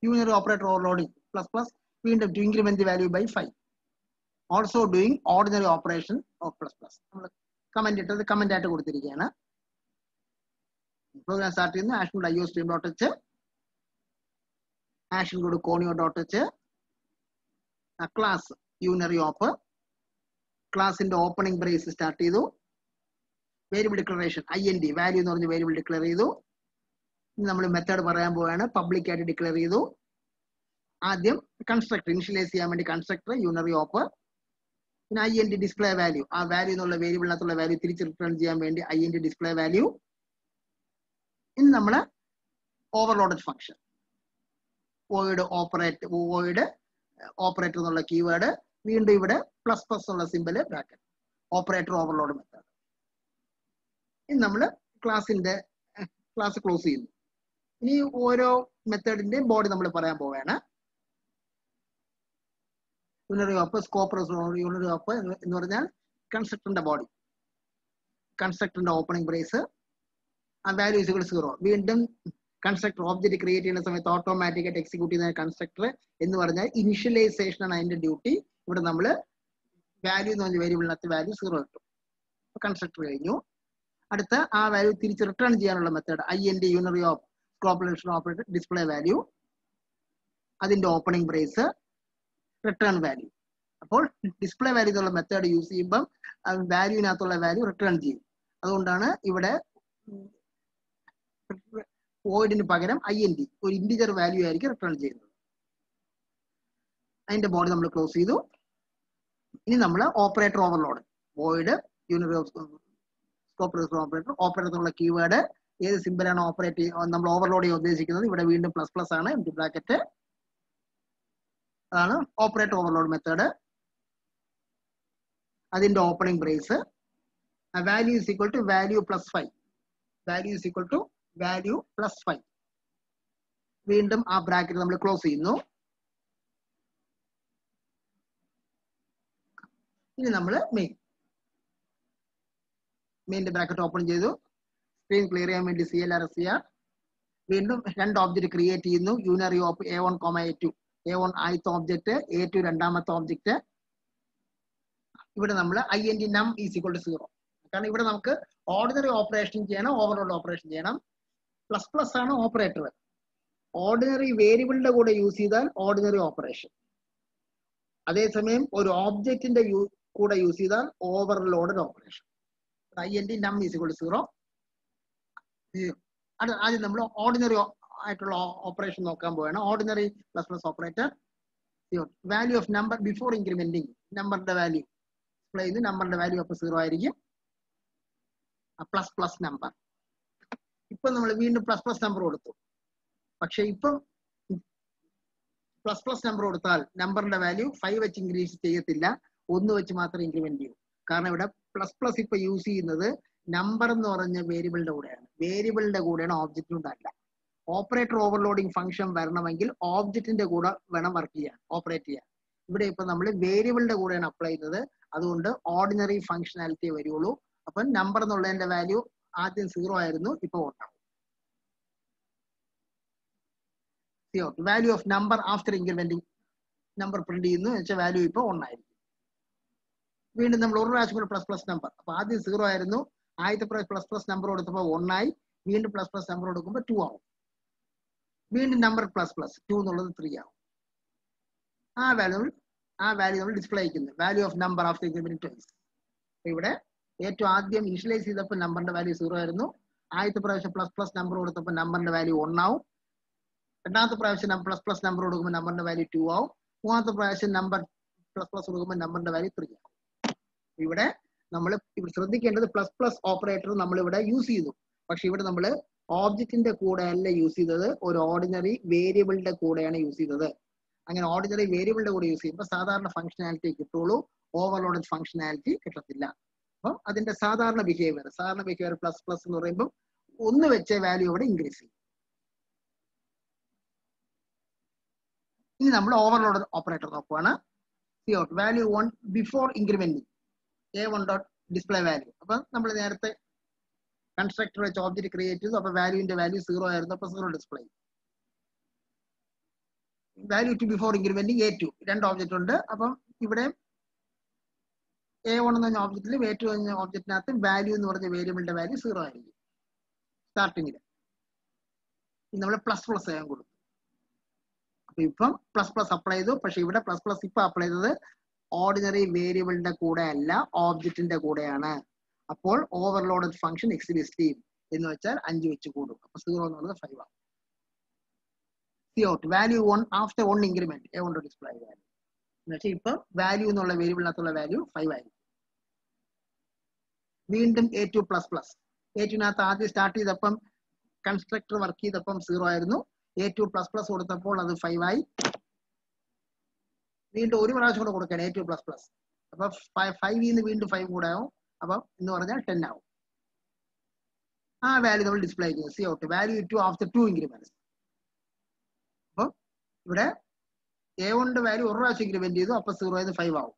Unary operator overloading plus plus, വീണ്ടും to increment value by 5. Also doing ordinary operation of plus plus. നമ്മൾ കമന്റ് ഇട്ടത് കമന്റ് ആയിട്ട് കൊടുത്തിരിക്കുകയാണ്. പ്രോഗ്രാം സ്റ്റാർട്ട് ചെയ്യുന്നു. ആഷൻ കോഡ് IOStream.h, ആഷൻ കോഡ് conio.h, ക്ലാസ് യൂണറി ഓപ്പ്, ക്ലാസിന്റെ ഓപ്പണിംഗ് ബ്രേസ് സ്റ്റാർട്ട് ചെയ്തു. വേരിയബിൾ ഡിക്ലറേഷൻ IND വാല്യൂ എന്ന് പറഞ്ഞ വേരിയബിൾ ഡിക്ലെയർ ചെയ്തു. ഇനി നമ്മൾ മെത്തേഡ് പറയാൻ പോവുകയാണ്. പബ്ലിക് ആയിട്ട് ഡിക്ലെയർ ചെയ്തു. ആദ്യം കൺസ്ട്രക്ടർ ഇനിഷ്യലൈസ് ചെയ്യാൻ വേണ്ടി കൺസ്ട്രക്ടർ യൂണറി ഓപ്പ്, പിന്നെ IND ഡിസ്പ്ലേ വാല്യൂ, ആ വാല്യൂ എന്നുള്ള വേരിയബിളിനകത്തുള്ള വാല്യൂ തിരിച്ച് റിട്ടേൺ ചെയ്യാൻ വേണ്ടി IND ഡിസ്പ്ലേ വാല്യൂ. ഇനി നമ്മൾ ഓവർലോഡഡ് ഫംഗ്ഷൻ. വോയിഡ് ഓപ്പറേറ്റർ എന്നുള്ള കീവേഡ്, വീണ്ടും ഇവിടെ പ്ലസ് പ്ലസ് ഉള്ള symbol bracket, operator overload method. ഇനി നമ്മൾ ക്ലാസ് ക്ലോസ് ചെയ്യുന്നു. ഇനി ഓരോ മെത്തേഡിന്റെ ബോഡി നമ്മൾ പറയാൻ പോവുകയാണ്. യൂണറി ഓപ്പ്, സ്കോപ്പ് യൂണറി ഓപ്പ് എന്ന് പറഞ്ഞാൽ കൺസ്ട്രക്ടറിന്റെ ബോഡി, കൺസ്ട്രക്ടറിന്റെ ഓപ്പണിംഗ് ബ്രേസ്, ആ വാല്യൂ ഈസ് ഈക്വൽ ടു 0. വീണ്ടും കൺസ്ട്രക്ടർ ഓബ്ജക്റ്റ് ക്രിയേറ്റ് ചെയ്യുന്ന സമയത്ത് ഓട്ടോമാറ്റിക് ആയിട്ട് എക്സിക്യൂട്ട് ചെയ്യുന്ന കൺസ്ട്രക്ടർ എന്ന് പറഞ്ഞാൽ ഇനിഷ്യലൈസേഷൻ ആണ് അതിന്റെ ഡ്യൂട്ടി. ഇവിടെ നമ്മൾ വാല്യൂ എന്ന് പറഞ്ഞ വേരിയബിളിനകത്ത് വാല്യൂ 0 കിട്ടും. കൺസ്ട്രക്ടർ കഴിഞ്ഞു. അടുത്ത ആ വാല്യൂ തിരിച്ച് റിട്ടേൺ ചെയ്യാനുള്ള method INT unary of scope operator display value, അതിന്റെ ഓപ്പണിംഗ് ബ്രേസ്, റിട്ടേൺ വാല്യൂ. അപ്പോൾ ഡിസ്പ്ലേ വാല്യൂ എന്നുള്ള മെത്തേഡ് യൂസ് ചെയ്യുമ്പം വാല്യൂവിനകത്തുള്ള വാല്യൂ റിട്ടേൺ ചെയ്യും. അതുകൊണ്ടാണ് ഇവിടെ വോയിഡിന് പകരം INT ഒരു ഇന്റിജർ വാല്യൂ ആയിരിക്കും റിട്ടേൺ ചെയ്യുന്നത്. അതിന്റെ ബോഡി നമ്മൾ ക്ലോസ് ചെയ്തു. ഇനി നമ്മൾ operator overload, void unary of scope operator എന്നുള്ള കീവേഡ് ഏത് സിമ്പിളാണ് ഓപ്പറേറ്റ് നമ്മൾ ഓവർലോഡ് ചെയ്യാൻ ഉദ്ദേശിക്കുന്നത്, ഇവിടെ വീണ്ടും പ്ലസ് പ്ലസ് ആണ്, എംപ്റ്റി ബ്രാക്കറ്റ്, അതാണ് ഓപ്പറേറ്റർ ഓവർലോഡ് മെത്തേഡ്. അതിന്റെ opening brace, value is equal to value plus 5, value is equal to value plus 5. വീണ്ടും ആ ബ്രാക്കറ്റ് നമ്മൾ ക്ലോസ് ചെയ്യുന്നു. ഇനി നമ്മൾ മെയിൻ്റെ ബ്രാക്കറ്റ് ഓപ്പൺ ചെയ്തു. സ്ക്രീൻ ക്ലിയർ ചെയ്യാൻ വേണ്ടി CLR വീണ്ടും രണ്ട് ഓബ്ജക്റ്റ് ക്രിയേറ്റ് ചെയ്യുന്നു. Unary of A1, A2, A1 ആദ്യത്തെ ഓബ്ജക്റ്റ്, A2 രണ്ടാമത്തെ ഓബ്ജക്റ്റ്. ഇവിടെ നമ്മൾ INT num is equal to 0. കാരണം ഇവിടെ നമുക്ക് ഓർഡിനറി ഓപ്പറേഷൻ ചെയ്യണം, ഓവർലോഡ് ഓപ്പറേഷൻ ചെയ്യണം. പ്ലസ് പ്ലസ് ആണ് ഓപ്പറേറ്റർ. ഓർഡിനറി വേരിയബിളിന്റെ കൂടെ യൂസ് ചെയ്താൽ ഓർഡിനറി ഓപ്പറേഷൻ, അതേസമയം ഒരു ഓബ്ജക്റ്റിന്റെ കൂടെ യൂസ് ചെയ്താൽ overloaded operation. INT num is equal to 0. ആദ്യം നമ്മൾ ഓർഡിനറി ആയിട്ടുള്ള ഓപ്പറേഷൻ നോക്കാൻ പോവുകയാണ്. Ordinary plus plus operator, value of number before incrementing, നമ്പറിന്റെ വാല്യൂ ഡിസ്പ്ലേ ചെയ്ത് നമ്പറിന്റെ വാല്യൂ അപ്പോൾ 0 ആയിരിക്കും. പ്ലസ് പ്ലസ് നമ്പർ, ഇപ്പൊ നമ്മൾ വീണ്ടും പ്ലസ് പ്ലസ് നമ്പർ കൊടുത്തു. പക്ഷെ ഇപ്പം പ്ലസ് പ്ലസ് നമ്പർ കൊടുത്താൽ നമ്പറിന്റെ വാല്യൂ 5 വെച്ച് ഇൻക്രീസ് ചെയ്യത്തില്ല, 1 വെച്ച് മാത്രമേ ഇൻക്രിമെന്റ് ചെയ്യൂ. കാരണം ഇവിടെ പ്ലസ് പ്ലസ് ഇപ്പൊ യൂസ് ചെയ്യുന്നത് നമ്പർ എന്ന് പറഞ്ഞ വേരിയബിളിന്റെ കൂടെയാണ്, വേരിയബിളിന്റെ കൂടെയാണ്, ഓബ്ജക്റ്റിന്റെ അല്ല. ഓപ്പറേറ്റർ ഓവർലോഡിംഗ് ഫംഗ്ഷൻ വരണമെങ്കിൽ ഓബ്ജക്റ്റിന്റെ കൂടെ വേണം വർക്ക് ചെയ്യാൻ, ഓപ്പറേറ്റ് ചെയ്യാൻ. ഇവിടെ ഇപ്പൊ നമ്മൾ വേരിയബിളിന്റെ കൂടെയാണ് അപ്ലൈ ചെയ്യുന്നത്, അതുകൊണ്ട് ഓർഡിനറി ഫംഗ്ഷനാലിറ്റി വരുള്ളൂ. അപ്പൊ നമ്പർ എന്നുള്ളതിന്റെ വാല്യൂ ആദ്യം 0 ആയിരുന്നു, ഇപ്പൊ 1 ആവും. Value of number after incrementing, number print ചെയ്യുന്നു വെച്ചാൽ വാല്യൂ ഇപ്പൊ 1 ആയിരിക്കും. വീണ്ടും നമ്മൾ ഒരു പ്രാവശ്യം കൂടെ പ്ലസ് പ്ലസ് നമ്പർ, അപ്പൊ ആദ്യം 0 ആയിരുന്നു, ആദ്യത്തെ പ്രാവശ്യം പ്ലസ് പ്ലസ് നമ്പർ കൊടുത്തപ്പോൾ 1 ആയി, വീണ്ടും പ്ലസ് പ്ലസ് നമ്പർ കൊടുക്കുമ്പോൾ 2 ആവും. വീണ്ടും നമ്പർ പ്ലസ് പ്ലസ് 2 എന്നുള്ളത് 3 ആവും. ആ വാല്യൂ നമ്മൾ ഡിസ്പ്ലേ ചെയ്യുന്നു, value of number after incrementing twice. ഇവിടെ ഏറ്റവും ആദ്യം ഇനിഷ്യലൈസ് ചെയ്തപ്പോൾ നമ്പറിന്റെ വാല്യൂ 0 ആയിരുന്നു, ആദ്യത്തെ പ്രാവശ്യം പ്ലസ് പ്ലസ് നമ്പർ കൊടുത്തപ്പോൾ നമ്പറിന്റെ വാല്യൂ 1 ആവും, രണ്ടാമത്തെ പ്രാവശ്യം പ്ലസ് പ്ലസ് നമ്പർ കൊടുക്കുമ്പോൾ നമ്പറിന്റെ വാല്യൂ 2 ആവും, മൂന്നാമത്തെ പ്രാവശ്യം നമ്പർ പ്ലസ് പ്ലസ് കൊടുക്കുമ്പോൾ നമ്പറിന്റെ വാല്യൂ 3 ആവും. ഇവിടെ നമ്മൾ ശ്രദ്ധിക്കേണ്ടത് പ്ലസ് പ്ലസ് ഓപ്പറേറ്റർ നമ്മൾ ഇവിടെ യൂസ് ചെയ്തു, പക്ഷെ ഇവിടെ നമ്മൾ ഓബ്ജക്റ്റിന്റെ കൂടെ അല്ല യൂസ് ചെയ്തത്, ഒരു ഓർഡിനറി വേരിയബിളിന്റെ കൂടെയാണ് യൂസ് ചെയ്തത്. അങ്ങനെ ഓർഡിനറി വേരിയബിളിന്റെ കൂടെ യൂസ് ചെയ്യുമ്പോൾ സാധാരണ ഫംഗ്ഷനാലിറ്റി കിട്ടുള്ളൂ, ഓവർലോഡഡ് ഫംഗ്ഷനാലിറ്റി കിട്ടത്തില്ല. അപ്പം അതിന്റെ സാധാരണ ബിഹേവിയർ പ്ലസ് പ്ലസ് എന്ന് പറയുമ്പോൾ 1 വെച്ച വാല്യൂ ഇവിടെ ഇൻക്രീസ് ചെയ്യും. ഇനി നമ്മൾ ഓവർലോഡ് ഓപ്പറേറ്റർ നോക്കുവാണ്. Value 1 before incrementing A1 dot display value. അപ്പൊ നമ്മൾ നേരത്തെ കൺസ്ട്രക്ടർ വെച്ച് ഓബ്ജക്റ്റ് ക്രിയേറ്റ് ചെയ്തു, അപ്പൊ വാല്യൂവിന്റെ വാല്യൂ 0 ആയിരുന്നു, അപ്പൊ 0 display. Value 2 before incrementing A2, രണ്ട് ഓബ്ജക്റ്റ് ഉണ്ട്, അപ്പം ഇവിടെ A1 എന്ന് പറഞ്ഞ ഓബ്ജക്റ്റിലും A2 എന്ന ഓബ്ജക്റ്റിനകത്തും വാല്യൂ എന്ന് പറഞ്ഞ വേരിയബിളിന്റെ വാല്യൂ 0 ആയിരിക്കും സ്റ്റാർട്ടിങ്ങിൽ. നമ്മൾ പ്ലസ് പ്ലസ് ചെയ്യാൻ കൊടുത്തു. അപ്പൊ ഇപ്പം പ്ലസ് പ്ലസ് അപ്ലൈ ചെയ്തു, പക്ഷെ ഇവിടെ പ്ലസ് പ്ലസ് ഇപ്പൊ അപ്ലൈ ചെയ്തത് ഓർഡിനറി വേരിയബിളിന്റെ കൂടെ അല്ല, ഓബ്ജക്റ്റിന്റെ കൂടെയാണ്. അപ്പോൾ ഓവർലോഡഡ് ഫംഗ്ഷൻ എക്സിസ്റ്റ് ചെയ്യും, എന്ന് വെച്ചാൽ 5 വെച്ച് കൂടും. അപ്പൊ 0 എന്നുള്ളത് 5 ആവും. Value 1 after 1 increment A1 display value എന്ന് വെച്ചാൽ ഇപ്പൊ വാല്യൂ എന്നുള്ള വേരിയബിളിനകത്തുള്ള വാല്യൂ 5 ആയിരിക്കും. വീണ്ടും A2 പ്ലസ് പ്ലസ്, A2നകത്ത് ആദ്യം സ്റ്റാർട്ട് ചെയ്തപ്പം കൺസ്ട്രക്ടർ വർക്ക് ചെയ്തപ്പം 0 ആയിരുന്നു, A2 പ്ലസ് പ്ലസ് കൊടുത്തപ്പോൾ അത് 5 ആയി. വീണ്ടും ഒരു പ്രാവശ്യം കൂടെ കൊടുക്കുകയാണ് A2 പ്ലസ് പ്ലസ്. അപ്പൊ 5 വീണ്ടും 5 കൂടെ ആവും. അപ്പൊ എന്ന് പറഞ്ഞാൽ 10 ആവും. ആ വാല്യൂ നമ്മൾ ഡിസ്പ്ലേ ചെയ്യുന്നത് C out value to after 2 increments. അപ്പൊ ഇവിടെ A1ന്റെ വാല്യൂ ഒരു പ്രാവശ്യം ഇൻക്രിമെന്റ് ചെയ്തു, അപ്പൊ 0 5 ആവും.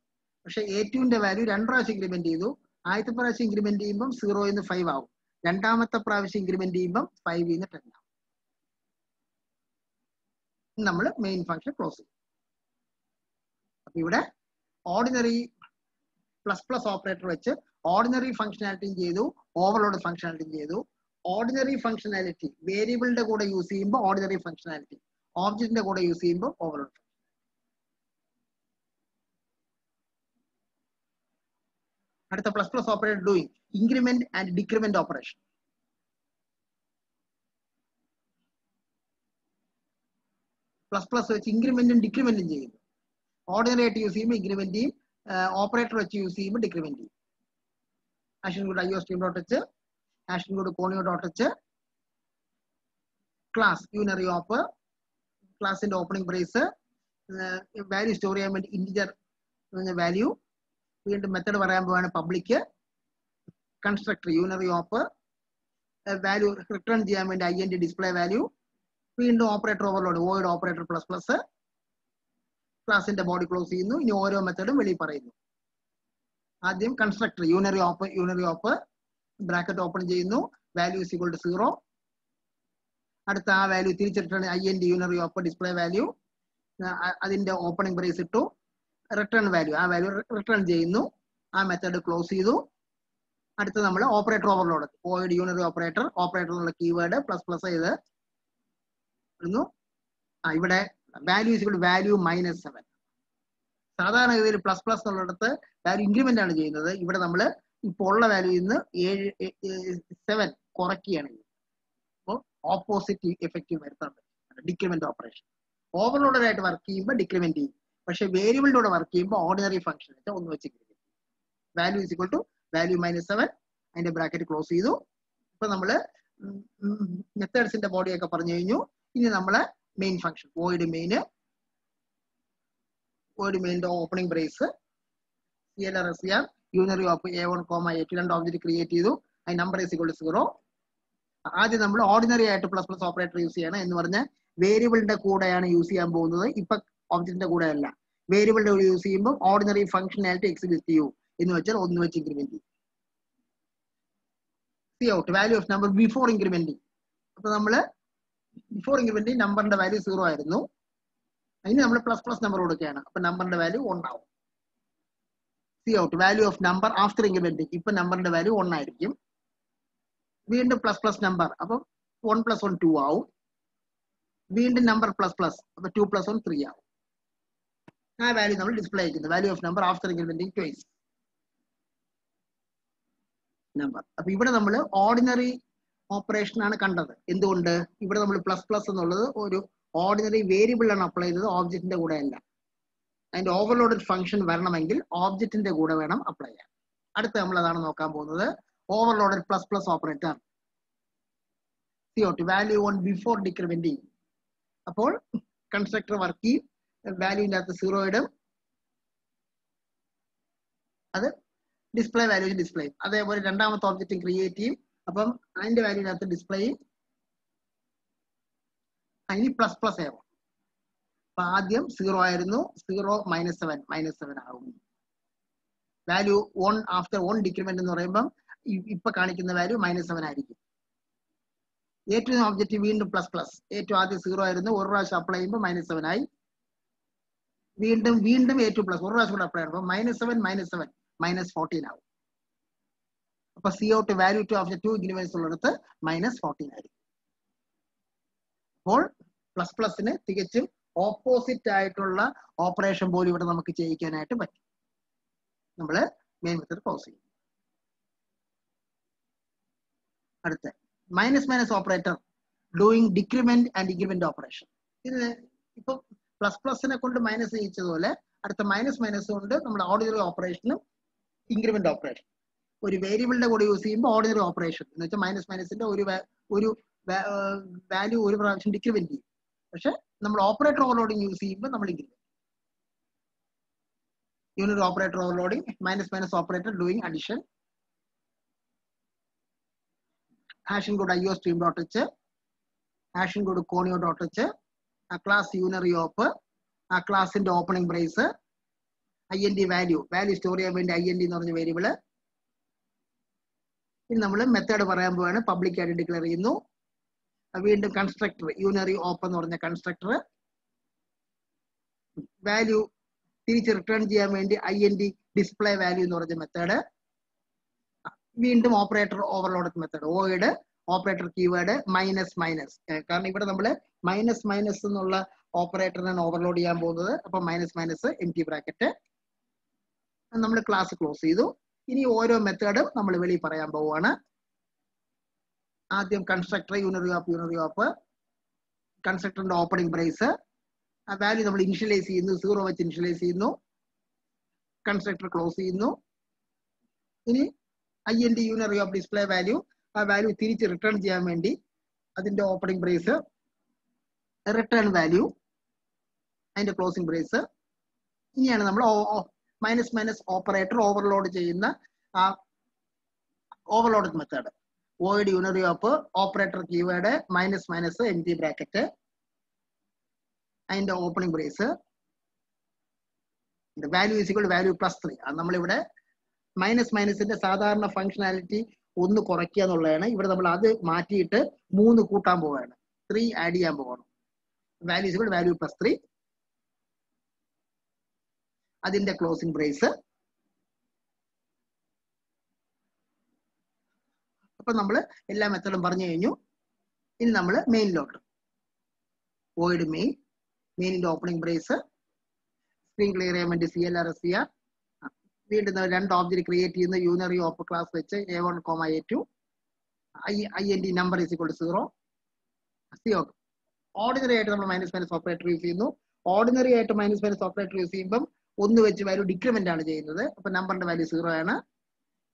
പക്ഷെ A2ന്റെ വാല്യൂ 2 പ്രാവശ്യം ഇൻക്രിമെന്റ് ചെയ്തു. ആദ്യത്തെ പ്രാവശ്യം ഇൻക്രിമെന്റ് ചെയ്യുമ്പോൾ 0 5 ആവും. രണ്ടാമത്തെ പ്രാവശ്യം ഇൻക്രിമെന്റ് ചെയ്യുമ്പോൾ 5 10 ആവും. നമ്മൾ മെയിൻ ഫംഗ്ഷൻ ക്ലോസ് ചെയ്യും. അപ്പൊ ഇവിടെ ഓർഡിനറി പ്ലസ് പ്ലസ് ഓപ്പറേറ്റർ വെച്ച് ഓർഡിനറി ഫംഗ്ഷനാലിറ്റിയും ചെയ്തു, ഓവർലോഡ് ഫംഗ്ഷനാലിറ്റിയും ചെയ്തു. ഓർഡിനറി ഫംഗ്ഷനാലിറ്റി വേരിയബിളിന്റെ കൂടെ യൂസ് ചെയ്യുമ്പോൾ ഓർഡിനറി ഫംഗ്ഷനാലിറ്റി, ഓബ്ജക്റ്റിന്റെ കൂടെ യൂസ് ചെയ്യുമ്പോൾ ഓവർലോഡ്. അടുത്ത plus plus operator doing increment and decrement operation. Plus plus വെച്ച് ഇൻക്രിമെന്റും ഡിക്രിമെന്റും ചെയ്യുന്നു. ഓർഡിനറി ആയിട്ട് യൂസ് ചെയ്യുമ്പോൾ ഇൻക്രിമെന്റ് ചെയ്യും, ഓപ്പറേറ്റർ വെച്ച് യൂസ് ചെയ്യുമ്പോൾ ഡിക്രിമെന്റ് ചെയ്യും. ആഷൻ കോഡ് IO stream dot h, ആഷൻ കോഡ് conio dot h, class unary op, ക്ലാസിന്റെ ഓപ്പണിംഗ് ബ്രേസ്, വാല്യൂ സ്റ്റോർ ചെയ്യാൻ വേണ്ടി ഇന്റിജർ വാല്യൂ, വീണ്ടും മെത്തേഡ് പറയാൻ പോവാണ് പബ്ലിക്, കൺസ്ട്രക്ടർ യൂണറി ഓപ്പ്, വാല്യൂ റിട്ടേൺ ചെയ്യാൻ വേണ്ടി INT ഡിസ്പ്ലേ വാല്യൂ, വീണ്ടും operator overload void operator plus plus, ക്ലാസിന്റെ ബോഡി ക്ലോസ് ചെയ്യുന്നു. ഇനി ഓരോ മെത്തേഡും വെളിയിൽ പറയുന്നു. ആദ്യം കൺസ്ട്രക്ടർ യൂണറി ഓപ്പ് ബ്രാക്കറ്റ് ഓപ്പൺ ചെയ്യുന്നു, വാല്യൂ ഇസ് ഈക്വൽ ടു 0. അടുത്ത ആ വാല്യൂ തിരിച്ചിട്ടാണ് INT യൂണറി ഓപ്പ് ഡിസ്പ്ലേ വാല്യൂ, അതിന്റെ ഓപ്പണിംഗ് ബ്രേസ് ഇട്ടു, റിട്ടേൺ വാല്യൂ ആ വാല്യൂ റിട്ടേൺ ചെയ്യുന്നു. ആ മെത്തേഡ് ക്ലോസ് ചെയ്തു. അടുത്ത നമ്മൾ operator overload void unary operator എന്നുള്ള കീവേഡ് പ്ലസ് പ്ലസ് ചെയ്ത് ഇവിടെ value is equal to value -7. സാധാരണഗതിയിൽ പ്ലസ് പ്ലസ് എന്നുള്ളിടത്ത് വാല്യൂ ഇൻക്രിമെന്റ് ആണ് ചെയ്യുന്നത്. ഇവിടെ നമ്മൾ ഇപ്പോൾ ഉള്ള വാല്യൂയിൽ നിന്ന് 7 കുറയ്ക്കുകയാണ്. അപ്പോൾ ഓപ്പോസിറ്റ് എഫക്റ്റീവ് വരുത്താൻ പറ്റും ഡിക്രിമെന്റ് ഓപ്പറേഷൻ. ഓവർലോഡായിട്ട് വർക്ക് ചെയ്യുമ്പോൾ ഡിക്രിമെന്റ് ചെയ്യും, പക്ഷെ വേരിയബിളിന്റെ കൂടെ വർക്ക് ചെയ്യുമ്പോൾ ഓർഡിനറി ഫംഗ്ഷൻ ഒന്ന് വെച്ച് value is equal to value -7, അതിന്റെ ബ്രാക്കറ്റ് ക്ലോസ് ചെയ്തു. ഇപ്പൊ നമ്മള് മെത്തേഡ്സിന്റെ ബോഡിയൊക്കെ പറഞ്ഞു കഴിഞ്ഞു. ഇനി നമ്മള് മെയിൻ ഫംഗ്ഷൻ വോയിഡ് മെയിൻ്റെ opening brace CLR unary of A1, A2 രണ്ട് ഓബ്ജക്റ്റ് ക്രിയേറ്റ് ചെയ്തു. അതിന് നമ്പർ ഇസ് ഈക്വൽ ടു 0. ആദ്യം നമ്മൾ ഓർഡിനറി ആയിട്ട് പ്ലസ് പ്ലസ് ഓപ്പറേറ്റർ യൂസ് ചെയ്യണം എന്ന് പറഞ്ഞാൽ വേരിയബിളിന്റെ കൂടെയാണ് യൂസ് ചെയ്യാൻ പോകുന്നത്. ഇപ്പൊ ഓബ്ജക്റ്റിന്റെ കൂടെ അല്ല, വേരിയബിളിന്റെ കൂടെ യൂസ് ചെയ്യുമ്പോൾ ഓർഡിനറി ഫംഗ്ഷനാലിറ്റി എക്സിക്യൂട്ട് ചെയ്യൂ എന്ന് വെച്ചാൽ ഒന്ന് വെച്ച് ഇൻക്രിമെന്റ് ചെയ്യും. C out value of number before incrementing. അപ്പൊ നമ്മള് ബിഫോർ ഇൻക്രിമെന്റിങ് നമ്പറിന്റെ വാല്യൂ 0 ആയിരുന്നു, അതിന് നമ്മൾ പ്ലസ് പ്ലസ് നമ്പർ കൊടുക്കുകയാണ്. അപ്പൊ നമ്പറിന്റെ വാല്യൂ 1 ആവും. C out value of number after incrementing. ഇപ്പൊ നമ്പറിന്റെ വാല്യൂ 1 ആയിരിക്കും. വീണ്ടും പ്ലസ് പ്ലസ് നമ്പർ, അപ്പം 1 + 1 2 ആവും. വീണ്ടും നമ്പർ പ്ലസ് പ്ലസ്, അപ്പൊ 2 + 1 3 ആവും. ആ വാല്യൂ നമ്മൾ ഡിസ്പ്ലേ ചെയ്യുന്നത് value of number after incrementing twice number. അപ്പൊ ഇവിടെ നമ്മൾ ഓർഡിനറി ഓപ്പറേഷൻ ആണ് കണ്ടത്. എന്തുകൊണ്ട്? ഇവിടെ നമ്മൾ പ്ലസ് പ്ലസ് എന്നുള്ളത് ഒരു ഓർഡിനറി വേരിയബിൾ ആണ് അപ്ലൈ ചെയ്തത്, ഓബ്ജക്റ്റിന്റെ കൂടെ അല്ല. അതിന്റെ ഓവർലോഡഡ് ഫംഗ്ഷൻ വരണമെങ്കിൽ ഓബ്ജക്റ്റിന്റെ കൂടെ വേണം അപ്ലൈ ചെയ്യാൻ. അടുത്ത നമ്മൾ അതാണ് നോക്കാൻ പോകുന്നത്. Overloaded plus plus operator value 1 before decrementing. അപ്പോൾ കൺസ്ട്രക്ടർ വർക്ക് ചെയ്യും, വാല്യൂവിന്റെ അകത്ത് 0 ഇടും, അത് ഡിസ്പ്ലേ വാല്യൂ ഡിസ്പ്ലേ. അതേപോലെ രണ്ടാമത്തെ ഓബ്ജക്റ്റ് ക്രിയേറ്റ് ചെയ്യും, അപ്പം അതിന്റെ വാല്യൂവിനകത്ത് ഡിസ്പ്ലേ ചെയ്യും. അതിന് പ്ലസ് പ്ലസ് ആവും. അപ്പൊ ആദ്യം 0 ആയിരുന്നു, 0 -7 ആവും. വാല്യൂ 1 ആഫ്റ്റർ 1 ഡിക്രിമെന്റ് എന്ന് പറയുമ്പോൾ ഇപ്പൊ കാണിക്കുന്ന വാല്യൂ -7 ആയിരിക്കും. ഏറ്റവും ഓബ്ജക്റ്റ് വീണ്ടും പ്ലസ് പ്ലസ്. ഏറ്റവും ആദ്യം 0 ആയിരുന്നു, ഒരു പ്രാവശ്യം അപ്ലൈ ചെയ്യുമ്പോൾ -7 ആയി. വീണ്ടും ഏറ്റവും പ്ലസ് ഒരു പ്രാവശ്യം കൂടെ അപ്ലൈ ചെയ്യുമ്പോൾ -7 -14 ആവും. അപ്പൊ C out value two of 2 increments ഉള്ളിടത്ത് -14 ആയിരിക്കും. അപ്പോൾ പ്ലസ് പ്ലസിന് തികച്ചും ഓപ്പോസിറ്റ് ആയിട്ടുള്ള ഓപ്പറേഷൻ പോലും ഇവിടെ നമുക്ക് ചെയ്യിക്കാനായിട്ട് പറ്റും. നമ്മൾ മെയിൻ മെത്തേഡ് ക്ലോസ് ചെയ്യും. അടുത്ത minus operator doing decrement and increment operation. ഇത് ഇപ്പൊ പ്ലസ് പ്ലസിനെ കൊണ്ട് മൈനസ് ചെയ്യിച്ചതുപോലെ അടുത്ത മൈനസ് കൊണ്ട് നമ്മുടെ ഓർഡിനറി ഓപ്പറേഷനും ഇൻക്രിമെന്റ് ഓപ്പറേഷൻ. ഒരു വേരിയബിളിന്റെ കൂടെ യൂസ് ചെയ്യുമ്പോൾ ഓർഡിനറി ഓപ്പറേഷൻ എന്ന് വെച്ചാൽ മൈനസിന്റെ ഒരു വാല്യൂ ഒരു പ്രാവശ്യം ഡിക്രിമെന്റ് ചെയ്യും. പക്ഷെ നമ്മൾ ഓപ്പറേറ്റർ ഓവർലോഡിങ് യൂസ് ചെയ്യുമ്പോൾ നമ്മൾ increment. Unit operator overloading minus minus operator doing addition. Hashing code IO stream dot h, hashing code conio dot h, ആ ക്ലാസ് യൂണറി ഓപ്പ്, ആ ക്ലാസിന്റെ opening brace, IND value store ചെയ്യാൻ വേണ്ടി IND എന്ന് പറഞ്ഞ variable. ഇനി നമ്മൾ മെത്തേഡ് പറയാൻ പോവാണ്. പബ്ലിക് ആയിട്ട് ഡിക്ലെയർ ചെയ്യുന്നു. വീണ്ടും കൺസ്ട്രക്ടർ യൂണറി ഓപ്പ് എന്ന് പറഞ്ഞ കൺസ്ട്രക്ടർ, വാല്യൂ തിരിച്ച് റിട്ടേൺ ചെയ്യാൻ വേണ്ടി IND ഡിസ്പ്ലേ വാല്യൂ എന്ന് പറഞ്ഞ മെത്തേഡ്. വീണ്ടും operator overload method, ഓയിഡ് operator keyword minus minus, കാരണം ഇവിടെ നമ്മൾ മൈനസ് മൈനസ് എന്നുള്ള ഓപ്പറേറ്ററിനാണ് ഓവർലോഡ് ചെയ്യാൻ പോകുന്നത്. അപ്പൊ മൈനസ് മൈനസ് എംറ്റി ബ്രാക്കറ്റ്. നമ്മൾ ക്ലാസ് ക്ലോസ് ചെയ്തു. ഇനി ഓരോ മെത്തേഡും നമ്മൾ വെളിയിൽ പറയാൻ പോവുകയാണ്. ആദ്യം കൺസ്ട്രക്ടർ യൂണറി ഓപ്പ്, കൺസ്ട്രക്ടറിന്റെ ഓപ്പണിംഗ് ബ്രേസ്, ആ വാല്യൂ നമ്മൾ ഇനിഷ്യലൈസ് ചെയ്യുന്നു, 0 വെച്ച് ഇനിഷ്യലൈസ് ചെയ്യുന്നു. കൺസ്ട്രക്ടർ ക്ലോസ് ചെയ്യുന്നു. ഇനി IND unary of display value, ആ വാല്യൂ തിരിച്ച് റിട്ടേൺ ചെയ്യാൻ വേണ്ടി അതിന്റെ ഓപ്പണിംഗ് ബ്രേസ്, റിട്ടേൺ വാല്യൂ, അതിന്റെ ക്ലോസിംഗ് ബ്രേസ്. ഇനിയാണ് നമ്മൾ മൈനസ് മൈനസ് ഓപ്പറേറ്റർ ഓവർലോഡ് ചെയ്യുന്ന ആ overload method. Void unary of operator keyword minus minus empty bracket, അതിന്റെ opening brace, value is equal value plus 3. നമ്മളിവിടെ മൈനസ് മൈനസിന്റെ സാധാരണ ഫംഗ്ഷനാലിറ്റി 1 കുറയ്ക്കുക എന്നുള്ളതാണ്. ഇവിടെ നമ്മൾ അത് മാറ്റിയിട്ട് 3 കൂട്ടാൻ പോവുകയാണ്, 3 ആഡ് ചെയ്യാൻ പോകണം. Value is equal value plus 3, അതിന്റെ ക്ലോസിംഗ് ബ്രേസ്. അപ്പൊ നമ്മൾ എല്ലാ മെത്തേഡും പറഞ്ഞു കഴിഞ്ഞു. ഇനി നമ്മൾ മെയിനിലോട്ട്, വോയിഡ് മെയിനിന്റെ ഓപ്പണിംഗ് ബ്രേസ്, സ്ക്രീൻ ക്ലിയർ ചെയ്യാൻ വേണ്ടി CLR. വീണ്ടും 2 ഓബ്ജക്റ്റ് ക്രിയേറ്റ് ചെയ്യുന്ന യൂണറി ഓപ്പ് ക്ലാസ് വെച്ച് A1, A2, IND number is equal to 0. CO ordinary ആയിട്ട് നമ്മൾ മൈനസ് മൈനസ് ഓപ്പറേറ്റർ യൂസ് ചെയ്യുന്നു. ഓർഡിനറി ആയിട്ട് മൈനസ് മൈനസ് ഓപ്പറേറ്റർ യൂസ് ചെയ്യുമ്പോൾ 1 വെച്ച് വാല്യൂ ഡിക്രിമെന്റ് ആണ് ചെയ്യുന്നത്. അപ്പൊ നമ്പറിന്റെ വാല്യൂ 0 ആണ്.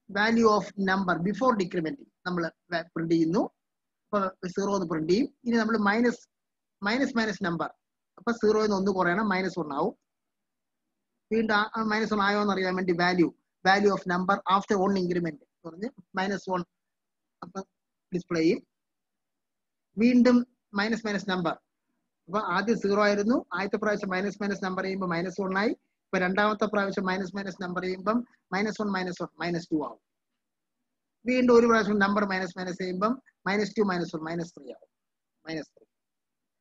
Value of number before decrement നമ്മൾ പ്രിന്റ് ചെയ്യുന്നു. അപ്പൊ 0 എന്ന് പ്രിന്റ് ചെയ്യും. ഇനി നമ്മൾ മൈനസ് നമ്പർ, അപ്പൊ 0 എന്ന് 1 കുറയണം, -1 ആവും. വീണ്ടും -1 ആയോ എന്ന് അറിയാൻ വേണ്ടി value of number after 1 increment പറഞ്ഞ് -1 അപ്പൊ ഡിസ്പ്ലേ ചെയ്യും. വീണ്ടും മൈനസ് നമ്പർ, അപ്പൊ ആദ്യം 0 ആയിരുന്നു, ആദ്യത്തെ പ്രാവശ്യം മൈനസ് നമ്പർ ചെയ്യുമ്പോൾ -1 ആയി. ഇപ്പൊ രണ്ടാമത്തെ പ്രാവശ്യം മൈനസ് നമ്പർ ചെയ്യുമ്പം -1 -2 ആവും. വീണ്ടും ഒരു പ്രാവശ്യം നമ്പർ മൈനസ് ചെയ്യുമ്പം -2 -1 -3 ആവും. -3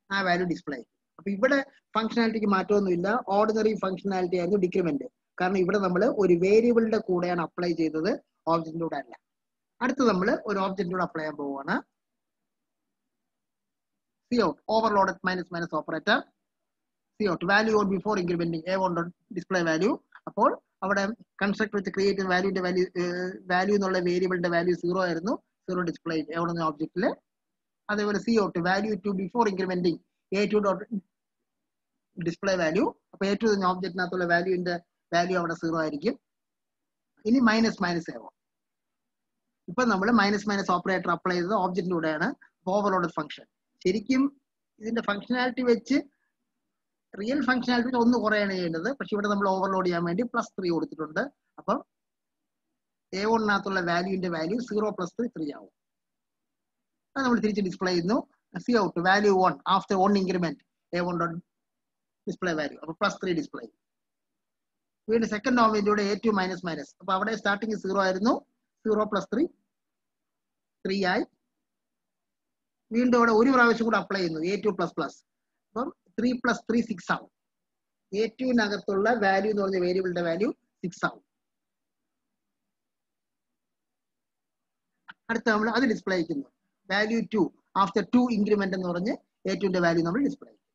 ആ വാല്യൂ ഡിസ്പ്ലേ. അപ്പൊ ഇവിടെ ഫംഗ്ഷനാലിറ്റിക്ക് മാറ്റമൊന്നുമില്ല. ഓർഡിനറി ഫംഗ്ഷനാലിറ്റി ആയിരുന്നു ഡിക്രിമെന്റ്. കാരണം ഇവിടെ നമ്മൾ ഒരു വേരിയബിളിന്റെ കൂടെയാണ് അപ്ലൈ ചെയ്തത്, ഓബ്ജക്റ്റിലൂടെ അല്ല. അടുത്ത് നമ്മൾ ഒരു ഓബ്ജക്റ്റിലൂടെ അപ്ലൈ ചെയ്യാൻ പോവുകയാണ്. Cout overloaded minus operator. Cout value one before incrementing A1 display value. അപ്പോൾ അവിടെ കൺസ്ട്രക്ടർ വെച്ച് ക്രിയേറ്റ് ചെയ്ത വാല്യൂ എന്നുള്ള വേരിയബിളിന്റെ വാല്യൂ 0 ആയിരുന്നു, 0 ഡിസ്പ്ലേ A1 എന്ന ഓബ്ജക്റ്റില്. അതേപോലെ Cout value two before incrementing A2 dot display value. അപ്പൊ A2 എന്ന ഓബ്ജക്റ്റിനകത്തുള്ള വാല്യൂവിന്റെ വാല്യൂ അവിടെ 0 ആയിരിക്കും. ഇനി മൈനസ് ആവും. ഇപ്പൊ നമ്മൾ മൈനസ് ഓപ്പറേറ്റർ അപ്ലൈ ചെയ്തത് ഓബ്ജക്റ്റിലൂടെയാണ്, ഓവർലോഡ് ഫംഗ്ഷൻ. ശരിക്കും ഇതിന്റെ ഫംഗ്ഷനാലിറ്റി വെച്ച് റിയൽ ഫംഗ്ഷനാലിറ്റി 1 കുറയാണ് ചെയ്യേണ്ടത്. പക്ഷെ ഇവിടെ നമ്മൾ ഓവർലോഡ് ചെയ്യാൻ വേണ്ടി +3 കൊടുത്തിട്ടുണ്ട്. അപ്പം A1-നകത്തുള്ള വാല്യൂവിന്റെ വാല്യൂ 0 + 3 ആവും. അത് നമ്മൾ തിരിച്ച് ഡിസ്പ്ലേ ചെയ്യുന്നു. Cout value 1 after 1 increment A1 dot display value. അപ്പൊ +3 ഡിസ്പ്ലേ. വീണ്ടും സെക്കൻഡ് ഓബ്ജക്റ്റിലൂടെ A2 മൈനസ്. അപ്പൊ അവിടെ സ്റ്റാർട്ടിങ് 0 ആയിരുന്നു, 0 + 3 ആയി. വീണ്ടും ഇവിടെ ഒരു പ്രാവശ്യം കൂടെ അപ്ലൈ ചെയ്യുന്നു, A2 ++. അപ്പം 3 + 3 6 ആവും. A2-നകത്തുള്ള വാല്യൂ എന്ന് പറഞ്ഞ വേരിയബിളിന്റെ വാല്യൂ 6 ആവും. അടുത്ത നമ്മൾ അത് ഡിസ്പ്ലേ ചെയ്യുന്നു. വാല്യൂ 2 ആഫ്റ്റർ 2 ഇൻക്രിമെന്റ് എന്ന് പറഞ്ഞ് A2-ന്റെ വാല്യൂ നമ്മൾ ഡിസ്പ്ലേ ചെയ്യും.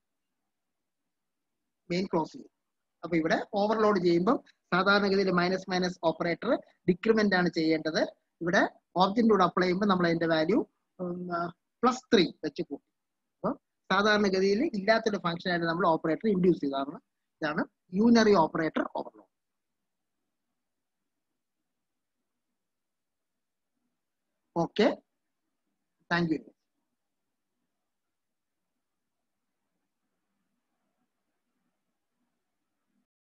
മെയിൻ ക്ലോസ് ചെയ്യും. അപ്പൊ ഇവിടെ ഓവർലോഡ് ചെയ്യുമ്പോൾ സാധാരണഗതിയിൽ മൈനസ് ഓപ്പറേറ്റർ ഡിക്രിമെന്റ് ആണ് ചെയ്യേണ്ടത്. ഇവിടെ ഓബ്ജക്റ്റിലൂടെ അപ്ലൈ ചെയ്യുമ്പോൾ നമ്മൾ അതിന്റെ വാല്യൂ +3 വെച്ച് കൂട്ടും. അപ്പൊ സാധാരണഗതിയിൽ ഇല്ലാത്തൊരു ഫംഗ്ഷൻ ആയിട്ട് നമ്മൾ ഓപ്പറേറ്റർ ഇൻഡ്യൂസ് ചെയ്തതാണ്. ഇതാണ് unary operator overload. Okay, thank you.